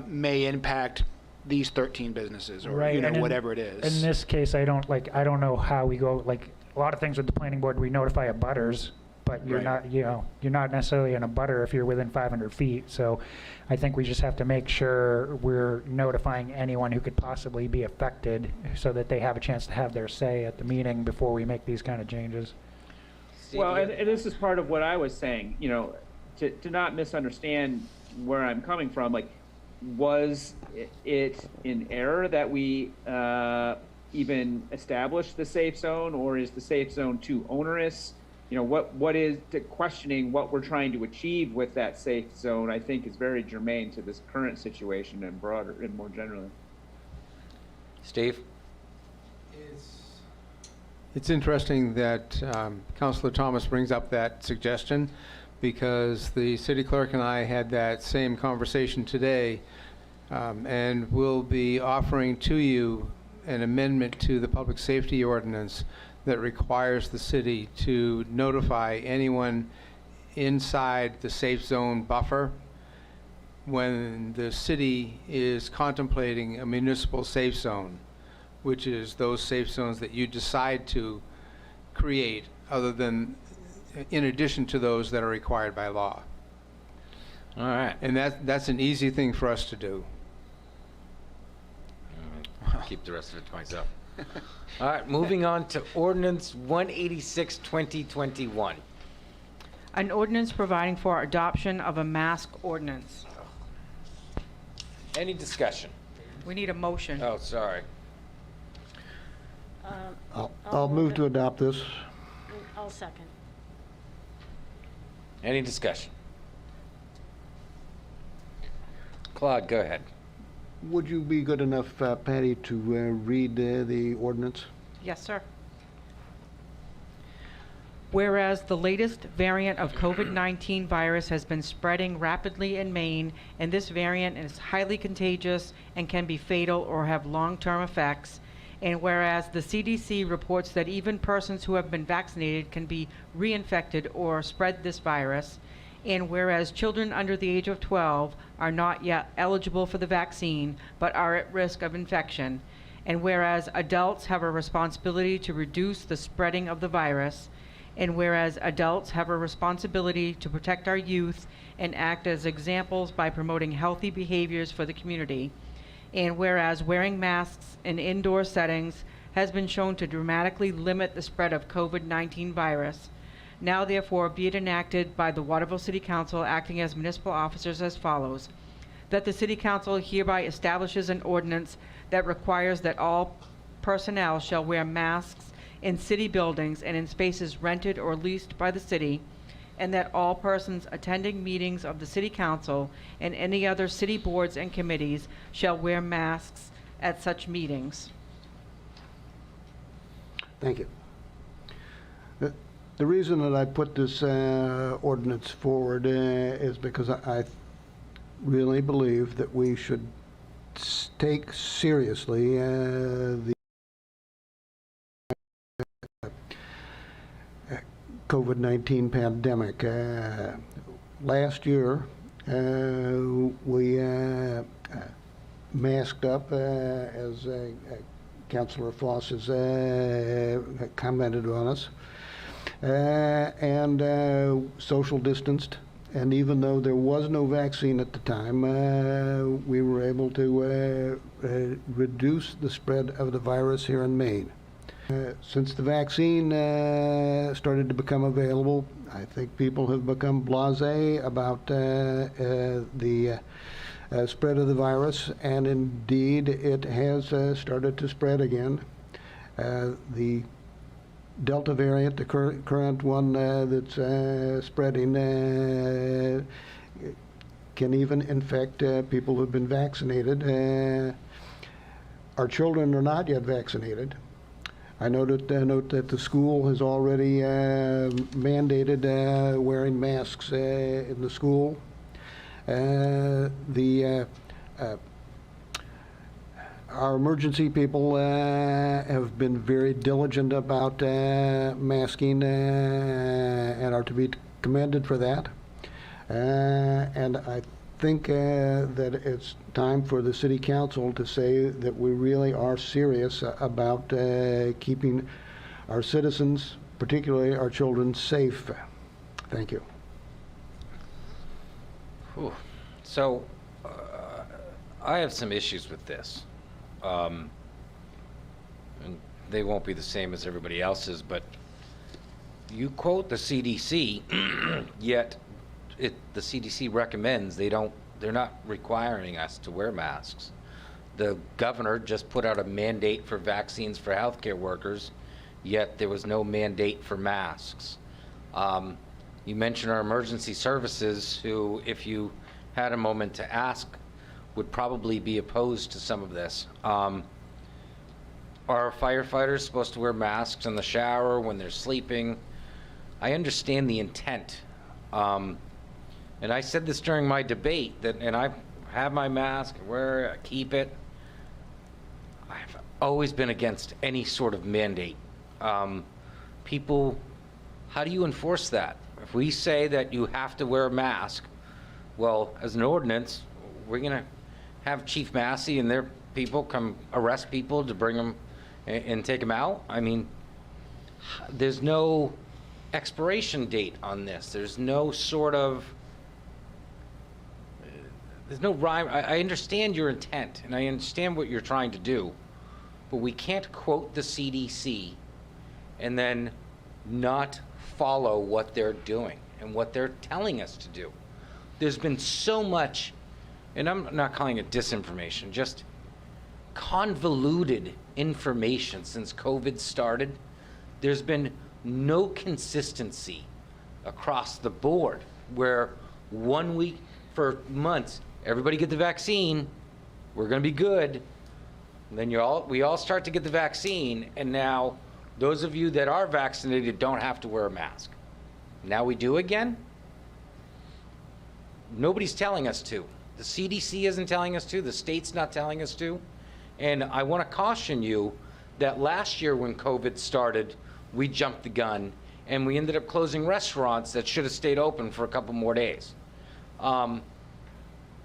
may impact these 13 businesses or, Right, and whatever it is. In this case, I don't know how we go, like, a lot of things with the planning board, we notify abutters, but you're Right. not, you're not necessarily an abutter if you're within 500 feet. So I think we just have to make sure we're notifying anyone who could possibly be affected so that they have a chance to have their say at the meeting before we make these kind of changes. Well, and this is part of what I was saying, to not misunderstand where I'm coming from, like, was it in error that we even established the safe zone, or is the safe zone too onerous? What is questioning what we're trying to achieve with that safe zone, I think is very germane to this current situation and broader and more generally. Steve? It's interesting that Councilor Thomas brings up that suggestion, because the city clerk and I had that same conversation today, and we'll be offering to you an amendment to the public safety ordinance that requires the city to notify anyone inside the safe zone buffer when the city is contemplating a municipal safe zone, which is those safe zones that you decide to create other than in addition to those that are required by law. All right. And that's an easy thing for us to do. Keep the rest of it to myself. All right, moving on to ordinance 186, 2021. An ordinance providing for adoption of a mask ordinance. Any discussion? We need a motion. Oh, sorry. I'll move to adopt this. I'll second. Any discussion? Claude, go ahead. Would you be good enough, Patty, to read the ordinance? Yes, sir. Whereas the latest variant of COVID-19 virus has been spreading rapidly in Maine, and this variant is highly contagious and can be fatal or have long-term effects, and whereas the CDC reports that even persons who have been vaccinated can be reinfected or spread this virus, and whereas children under the age of 12 are not yet eligible for the vaccine but are at risk of infection, and whereas adults have a responsibility to reduce the spreading of the virus, and whereas adults have a responsibility to protect our youth and act as examples by promoting healthy behaviors for the community, and whereas wearing masks in indoor settings has been shown to dramatically limit the spread of COVID-19 virus, now therefore be it enacted by the Waterville City Council acting as municipal officers as follows: that the City Council hereby establishes an ordinance that requires that all personnel shall wear masks in city buildings and in spaces rented or leased by the city, and that all persons attending meetings of the City Council and any other city boards and committees shall wear masks at such meetings. Thank you. The reason that I put this ordinance forward is because I really believe that we should take seriously the COVID-19 pandemic. Last year, we masked up, as Councilor Foss has commented on us, and social distanced. And even though there was no vaccine at the time, we were able to reduce the spread of the virus here in Maine. Since the vaccine started to become available, I think people have become blasé about the spread of the virus, and indeed it has started to spread again. The Delta variant, the current one that's spreading, can even infect people who've been vaccinated. Our children are not yet vaccinated. I note that the school has already mandated wearing masks in the school. Our emergency people have been very diligent about masking and are to be commended for that. And I think that it's time for the city council to say that we really are serious about keeping our citizens, particularly our children, safe. Thank you. Whew. So, I have some issues with this. And they won't be the same as everybody else's, but you quote the CDC, yet the CDC recommends they're not requiring us to wear masks. The governor just put out a mandate for vaccines for healthcare workers, yet there was no mandate for masks. You mentioned our emergency services, who, if you had a moment to ask, would probably be opposed to some of this. Are firefighters supposed to wear masks in the shower when they're sleeping? I understand the intent. And I said this during my debate, and I have my mask, I wear it, I keep it. I've always been against any sort of mandate. People, how do you enforce that? If we say that you have to wear a mask, well, as an ordinance, we're gonna have Chief Massey and their people come arrest people to bring them and take them out. I mean, there's no expiration date on this. There's no sort of, there's no rhyme. I understand your intent and I understand what you're trying to do, but we can't quote the CDC and then not follow what they're doing and what they're telling us to do. There's been so much, and I'm not calling it disinformation, just convoluted information since COVID started. There's been no consistency across the board, where 1 week for months, everybody get the vaccine, we're gonna be good. And then we all start to get the vaccine, and now those of you that are vaccinated don't have to wear a mask. Now we do again? Nobody's telling us to. The CDC isn't telling us to, the state's not telling us to. And I want to caution you that last year when COVID started, we jumped the gun and we ended up closing restaurants that should have stayed open for a couple more days.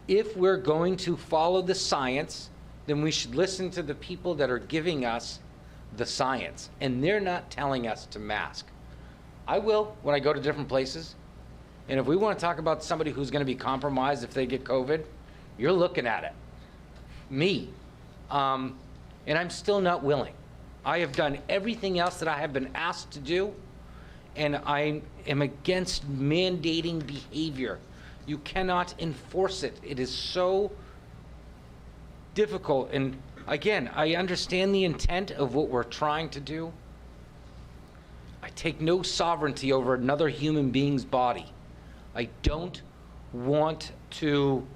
If we're going to follow the science, then we should listen to the people that are giving us the science, and they're not telling us to mask. I will when I go to different places. And if we want to talk about somebody who's going to be compromised if they get COVID, you're looking at it. Me. And I'm still not willing. I have done everything else that I have been asked to do, and I am against mandating behavior. You cannot enforce it. It is so difficult. And again, I understand the intent of what we're trying to do. I take no sovereignty over another human being's body. I don't want to,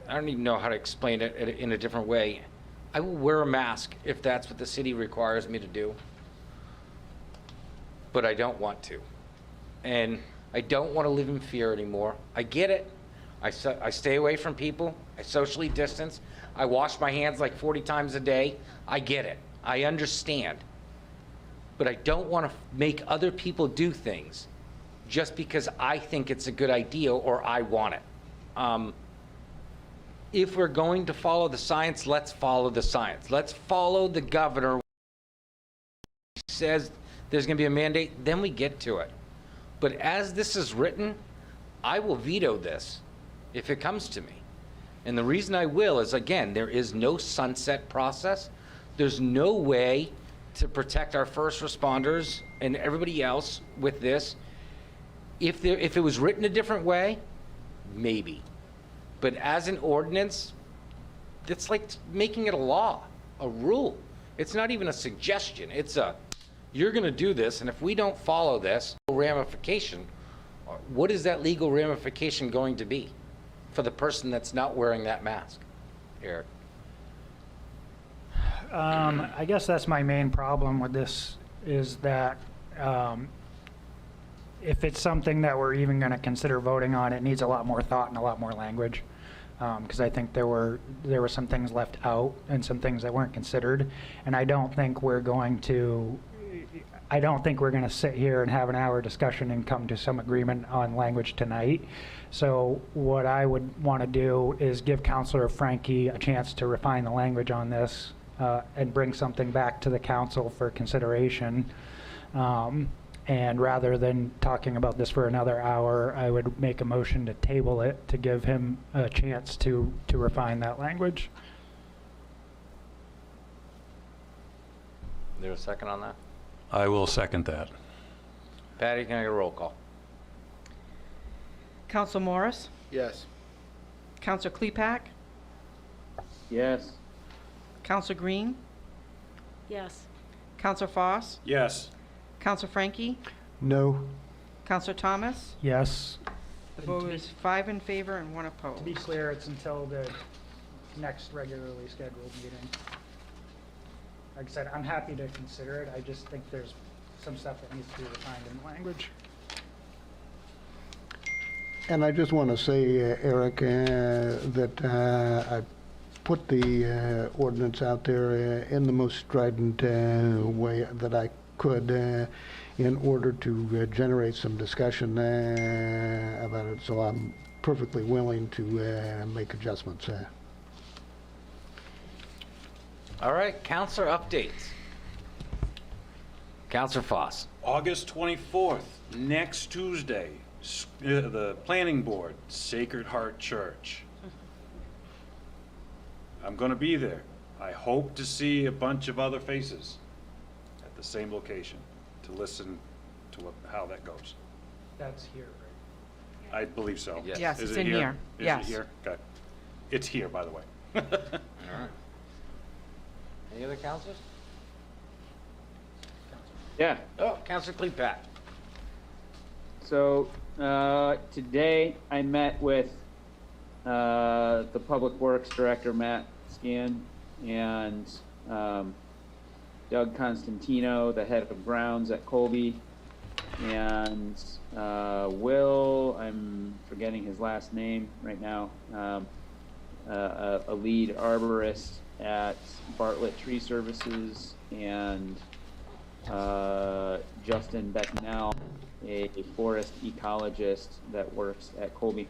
I don't even know how to explain it in a different way. I will wear a mask if that's what the city requires me to do, but I don't want to. And I don't want to live in fear anymore. I get it. I stay away from people. I socially distance. I wash my hands like 40 times a day. I get it. I understand. But I don't want to make other people do things just because I think it's a good idea or I want it. If we're going to follow the science, let's follow the science. Let's follow the governor. He says there's going to be a mandate, then we get to it. But as this is written, I will veto this if it comes to me. And the reason I will is, again, there is no sunset process. There's no way to protect our first responders and everybody else with this. If it was written a different way, maybe. But as an ordinance, it's like making it a law, a rule. It's not even a suggestion. It's a, you're gonna do this, and if we don't follow this ramification, what is that legal ramification going to be for the person that's not wearing that mask? Eric? I guess that's my main problem with this, is that if it's something that we're even going to consider voting on, it needs a lot more thought and a lot more language. Because I think there were some things left out and some things that weren't considered, and I don't think we're going to sit here and have an hour discussion and come to some agreement on language tonight. So what I would want to do is give Councilor Frankie a chance to refine the language on this and bring something back to the council for consideration. And rather than talking about this for another hour, I would make a motion to table it to give him a chance to refine that language. Is there a second on that? I will second that. Patty, can I get a roll call? Council Morris, Yes. Council Klepak, Yes. Council Green, Yes. Council Foss, Yes. Council Frankie, No. Council Thomas. Yes. The vote is 5 in favor and 1 opposed. To be clear, it's until the next regularly scheduled meeting. Like I said, I'm happy to consider it. I just think there's some stuff that needs to be refined in the language. And I just want to say, Eric, that I put the ordinance out there in the most strident way that I could in order to generate some discussion about it. So I'm perfectly willing to make adjustments. All right, Councilor updates. Councilor Foss. August 24th, next Tuesday, the planning board, Sacred Heart Church. I'm going to be there. I hope to see a bunch of other faces at the same location to listen to how that goes. That's here, right? I believe so. Yes. Yes, Is it's it in here. Is Yes. it here? Okay. It's here, by the way. All right. Any other councilors? Yeah. Oh, Councilor Klepak. So today I met with the Public Works Director, Matt Scan, and Doug Constantino, the head of grounds at Colby, and Will, I'm forgetting his last name right now, a lead arborist at Bartlett Tree Services, and Justin Becknell, a forest ecologist that works at Colby,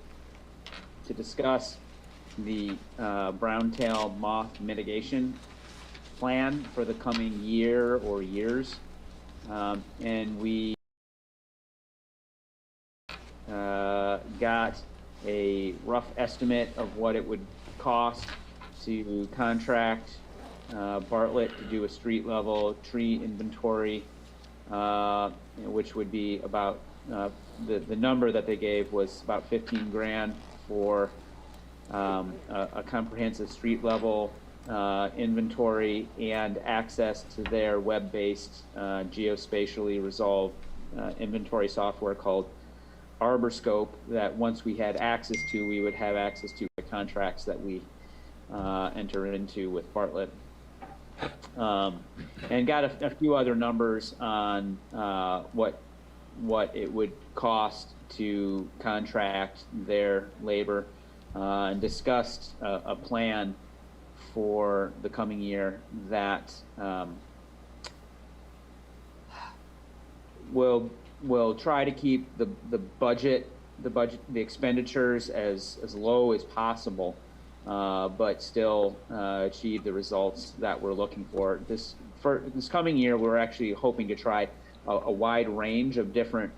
to discuss the brown-tail moth mitigation plan for the coming year or years. And we got a rough estimate of what it would cost to contract Bartlett to do a street level tree inventory, which would be about, the number that they gave was about 15 grand for a comprehensive street level inventory and access to their web-based geospatially resolved inventory software called ArborScope, that once we had access to, we would have access to the contracts that we enter into with Bartlett. And got a few other numbers on what it would cost to contract their labor, and discussed a plan for the coming year that will try to keep the expenditures as low as possible, but still achieve the results that we're looking for. For this coming year, we're actually hoping to try a wide range of different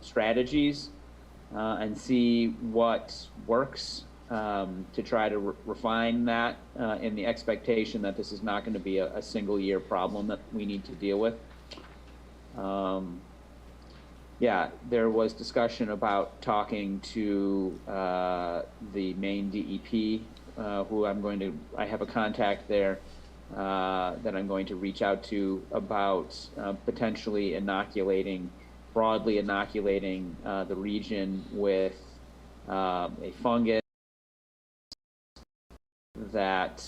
strategies and see what works, to try to refine that in the expectation that this is not going to be a single year problem that we need to deal with. Yeah, there was discussion about talking to the Maine DEP, who I have a contact there that I'm going to reach out to about potentially broadly inoculating the region with a fungus that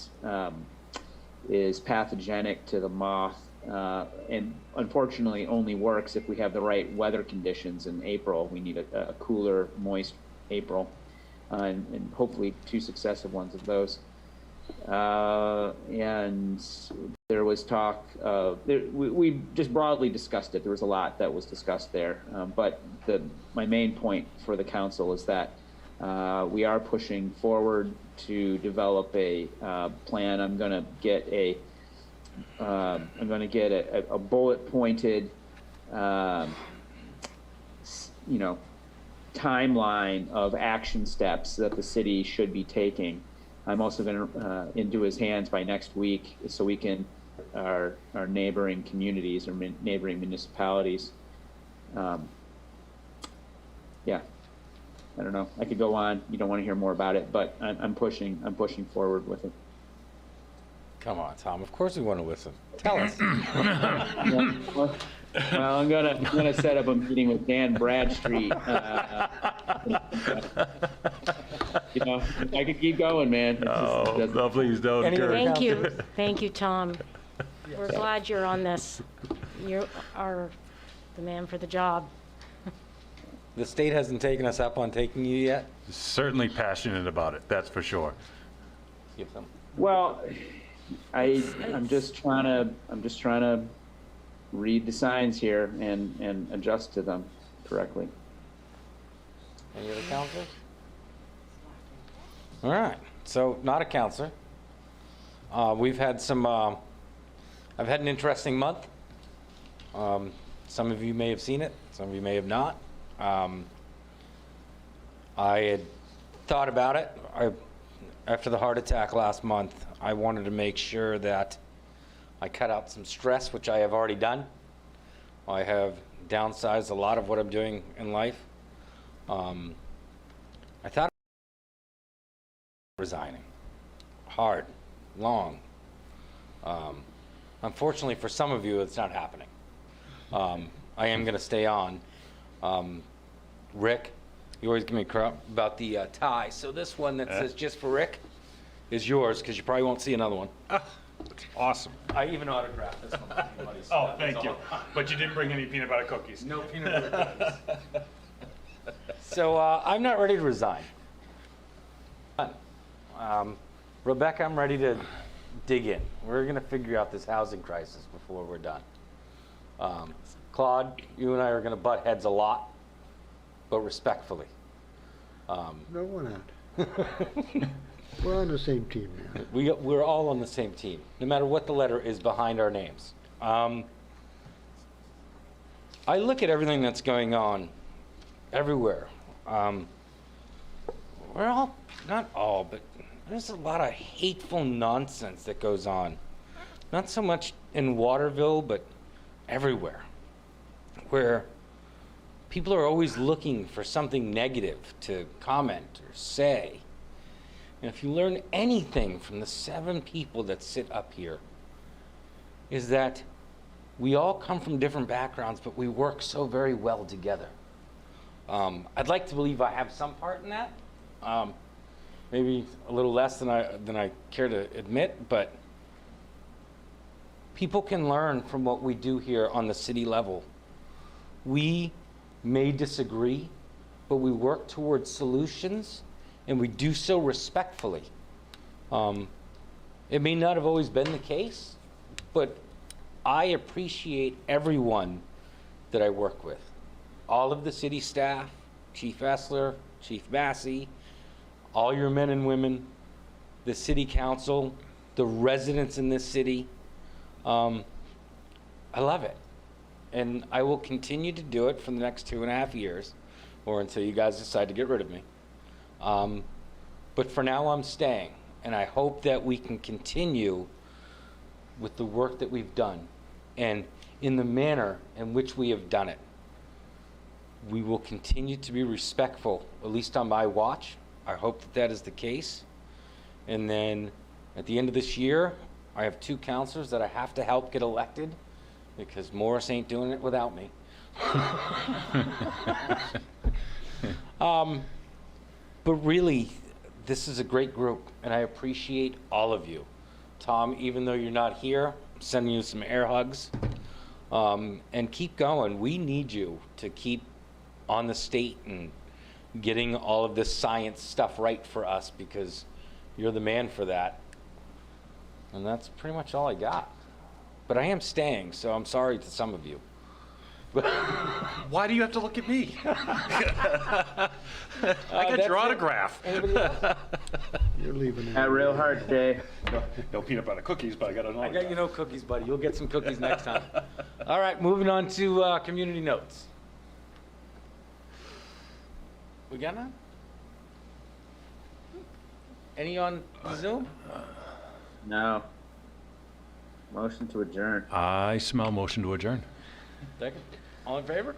is pathogenic to the moth, and unfortunately only works if we have the right weather conditions in April. We need a cooler, moist April, and hopefully 2 successive ones of those. And there was talk of, we just broadly discussed it. There was a lot that was discussed there. But my main point for the council is that we are pushing forward to develop a plan. I'm going to get a bullet pointed, timeline of action steps that the city should be taking. I'm also going to into his hands by next week, so we can our neighboring communities or neighboring municipalities. Yeah, I don't know. I could go on. You don't want to hear more about it, but I'm pushing forward with it. Come on, Tom. Of course we want to listen. Tell us. Well, I'm gonna set up a meeting with Dan Bradstreet. I could keep going, man. No, please don't. Thank you, Tom. We're glad you're on this. You are the man for the job. The state hasn't taken us up on taking you yet? Certainly passionate about it, that's for sure. Give them. Well, I'm just trying to read the signs here and adjust to them correctly. Any other counselors? All right, so not a counselor. We've had I've had an interesting month. Some of you may have seen it, some of you may have not. I had thought about it. After the heart attack last month, I wanted to make sure that I cut out some stress, which I have already done. I have downsized a lot of what I'm doing in life. I thought resigning. Hard, long. Unfortunately for some of you, it's not happening. I am going to stay on. Rick, you always give me crap about the tie. So this one that says just for Rick is yours, because you probably won't see another one. Awesome. I even autographed this one. Oh, thank you. But you didn't bring any peanut butter cookies. No peanut butter cookies. So I'm not ready to resign. Rebecca, I'm ready to dig in. We're going to figure out this housing crisis before we're done. Claude, you and I are going to butt heads a lot, but respectfully. No, we're not. We're on the same team now. We're all on the same team, no matter what the letter is behind our names. I look at everything that's going on everywhere. We're all, not all, but there's a lot of hateful nonsense that goes on. Not so much in Waterville, but everywhere, where people are always looking for something negative to comment or say. And if you learn anything from the 7 people that sit up here, is that we all come from different backgrounds, but we work so very well together. I'd like to believe I have some part in that. Maybe a little less than I care to admit, but people can learn from what we do here on the city level. We may disagree, but we work towards solutions, and we do so respectfully. It may not have always been the case, but I appreciate everyone that I work with. All of the city staff, Chief Essler, Chief Massey, all your men and women, the city council, the residents in this city. I love it. And I will continue to do it for the next 2.5 years, or until you guys decide to get rid of me. But for now, I'm staying. And I hope that we can continue with the work that we've done, and in the manner in which we have done it. We will continue to be respectful, at least on my watch. I hope that that is the case. And then at the end of this year, I have 2 counselors that I have to help get elected, because Morris ain't doing it without me. But really, this is a great group, and I appreciate all of you. Tom, even though you're not here, I'm sending you some air hugs. And keep going. We need you to keep on the state and getting all of this science stuff right for us, because you're the man for that. And that's pretty much all I got. But I am staying, so I'm sorry to some of you. Why do you have to look at me? I got your autograph. You're leaving. That real hard day. No peanut butter cookies, but I got an I autograph. got you no cookies, buddy. You'll get some cookies next time. All right, moving on to community notes. We got none? Any on Zoom? No. Motion to adjourn. I smell motion to adjourn. Second. All in favor?